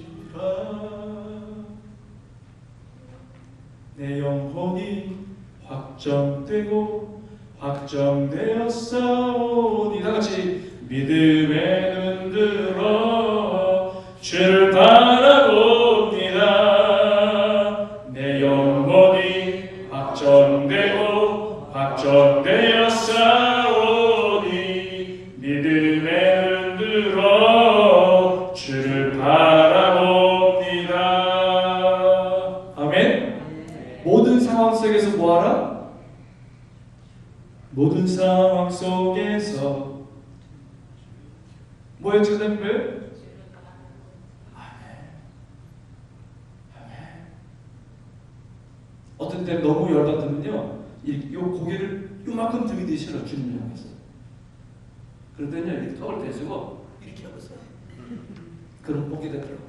내 영혼이 확정되었사오니 다같이 믿음에 눈들어 주를 바라봅니다. 내 영혼이 확정되었사오니 믿음에 눈들어 주를 바라봅니다. 아멘. 모든 상황 속에서 뭐하라? 모든 상황 속에서 뭐에 주는 거예요? 아멘. 아멘. 어떤 때 너무 열받으면요, 요 고개를 요만큼 들이대 싫어 주님 향해서. 그러더니 이렇게 턱을 대시고 이렇게 하고 있어요. 그럼 보게 되더라고.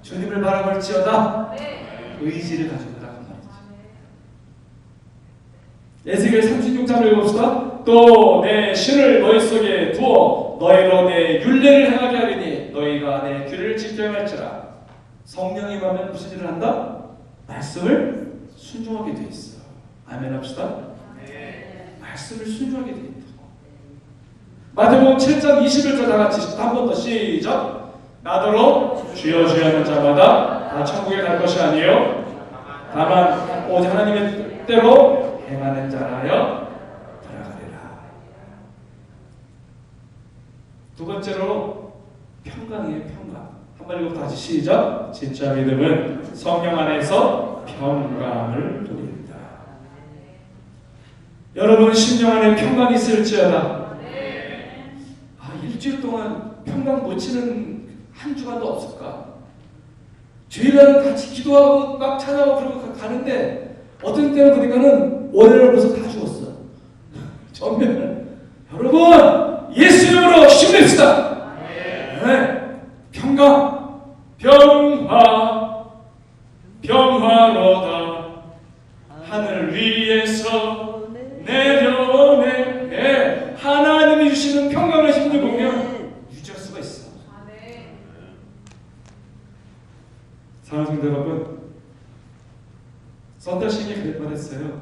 주님을 바라볼지어다. 의지를 가지고 가라. 에스겔 36장을 읽읍시다. 또 내 신을 너희 속에 두어 너희로 내 율례를 행하게 하리니 너희가 내 규례를 지켜야 할지라. 성령이 임하면 무슨 일을 한다? 말씀을 순종하게 돼 있어. 아멘 합시다. 말씀을 순종하게 돼 있다. 마태복음 7장 21절 다 같이 한 번 더 시작. 나더러 주여 주여 하는 자마다 다 천국에 갈 것이 아니요 다만 오직 하나님의 뜻대로 행하는 자라여 들어가리라. 두 번째로 평강이에요. 평강. 한번 읽고 다시 시작. 진짜 믿음은 성령 안에서 평강을 누린다. 여러분 심령 안에 평강이 있을지어다. 일주일 동안 평강 못 치는 한 주간도 없을까? 주일날은 같이 기도하고 막 찾아오고 그러고 가는데 어떤 때는 그러니까는 월요일 벌써 다 죽었어. 전면은 여러분 예수 이름으로 힘냅시다. 네. 평강, 평화로다. 하늘 위에서 내려오네. 네. 하나님이 주시는 평강을 힘내보면 유지할 수가 있어. 사랑하는 성도 여러분, 선더신이 그럴 뻔했어요.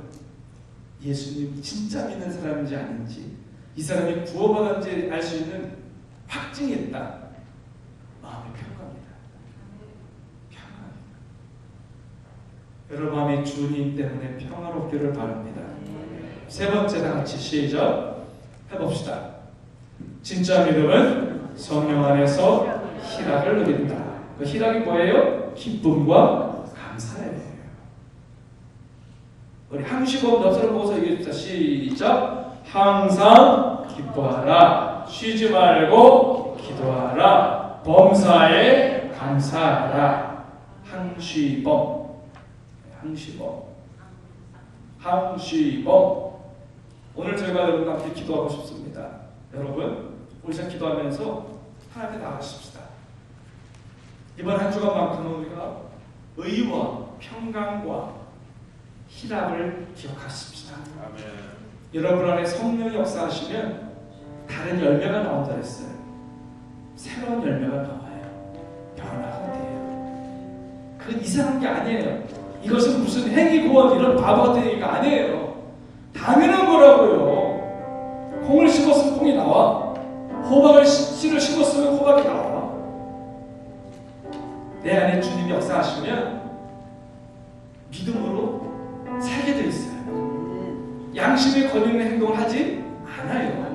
예수님 진짜 믿는 사람인지 아닌지, 이 사람이 구원받았는지 알 수 있는 확증이 있다. 마음의 평강이다. 평강이다. 여러분 마음이 주님 때문에 평화롭기를 바랍니다. 세 번째 다 같이 시작 해봅시다. 진짜 믿음은 성령 안에서 희락을 누린다. 그 희락이 뭐예요? 기쁨과 감사예요. 우리 항시법 넉사를 보고서 얘기해줍시다. 시작. 항상 기뻐하라. 쉬지 말고 기도하라. 범사에 감사하라. 항시법. 오늘 저희가 여러분과 함께 기도하고 싶습니다. 여러분 우리 잘 기도하면서 하나님께 나가십시다. 이번 한 주간만큼은 우리가 의와 평강과 희락을 기억하십시다. 아멘. 여러분 안에 성령이 역사하시면 다른 열매가 나온다 했어요. 새로운 열매가 나와요. 변화가 돼요. 그건 이상한 게 아니에요. 이것은 무슨 행위 구원 이런 바보 같은 얘기가 아니에요. 당연한 거라고요. 콩을 심었으면 콩이 나와. 호박을 씨를 심었으면 호박이 나와. 내 안에 주님이 역사하시면 믿음으로 살게 돼 있어요. 양심에 걸리는 행동을 하지 않아요.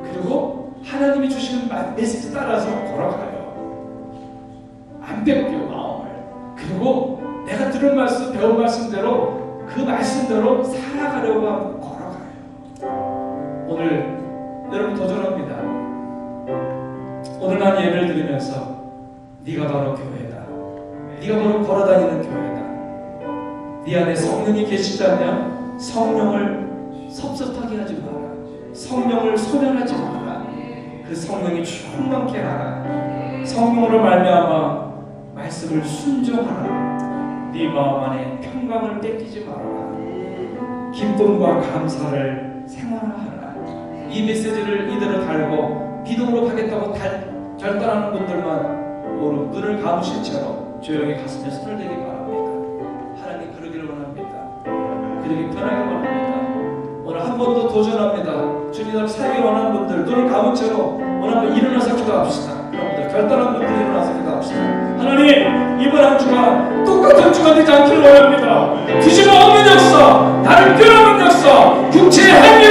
그리고 하나님이 주시는 메시지 따라서 걸어가요. 안 뺏겨요 마음을. 그리고 내가 들은 말씀, 배운 말씀대로 그 말씀대로 살아가려고 하고 걸어가요. 오늘 여러분 도전합니다. 오늘 난 예를 들으면서 네가 바로 교회다. 네가 바로 걸어다니는 교회다. 네 안에 성령이 계시다면 성령을 섭섭하게 하지 마라. 성령을 소멸하지 마라. 그 성령이 충만케 하라. 성령으로 말미암아 말씀을 순종하라. 네 마음 안에 평강을 뺏기지 말아라. 기쁨과 감사를 생활하라. 이 메시지를 이대로 달고 기도로 가겠다고 결단하는 분들만 오늘 눈을 감으신 채로 조용히 가슴에 손을 대기 바랍니다. 하나님 그러기를 원합니다. 그러기 편하게 원합니다. 오늘 한 번 더 도전합니다. 주님을 살기 원하는 분들 눈을 감은 채로 오늘 한번 일어나서 기도합시다. 여러분들 결단한 분들 일어나서 기도합시다. 하나님 이번 한 주가 똑같은 주가 되지 않기를 원합니다. 뒤집어 엎는 역사, 나를 끌어오는 역사, 육체의 행위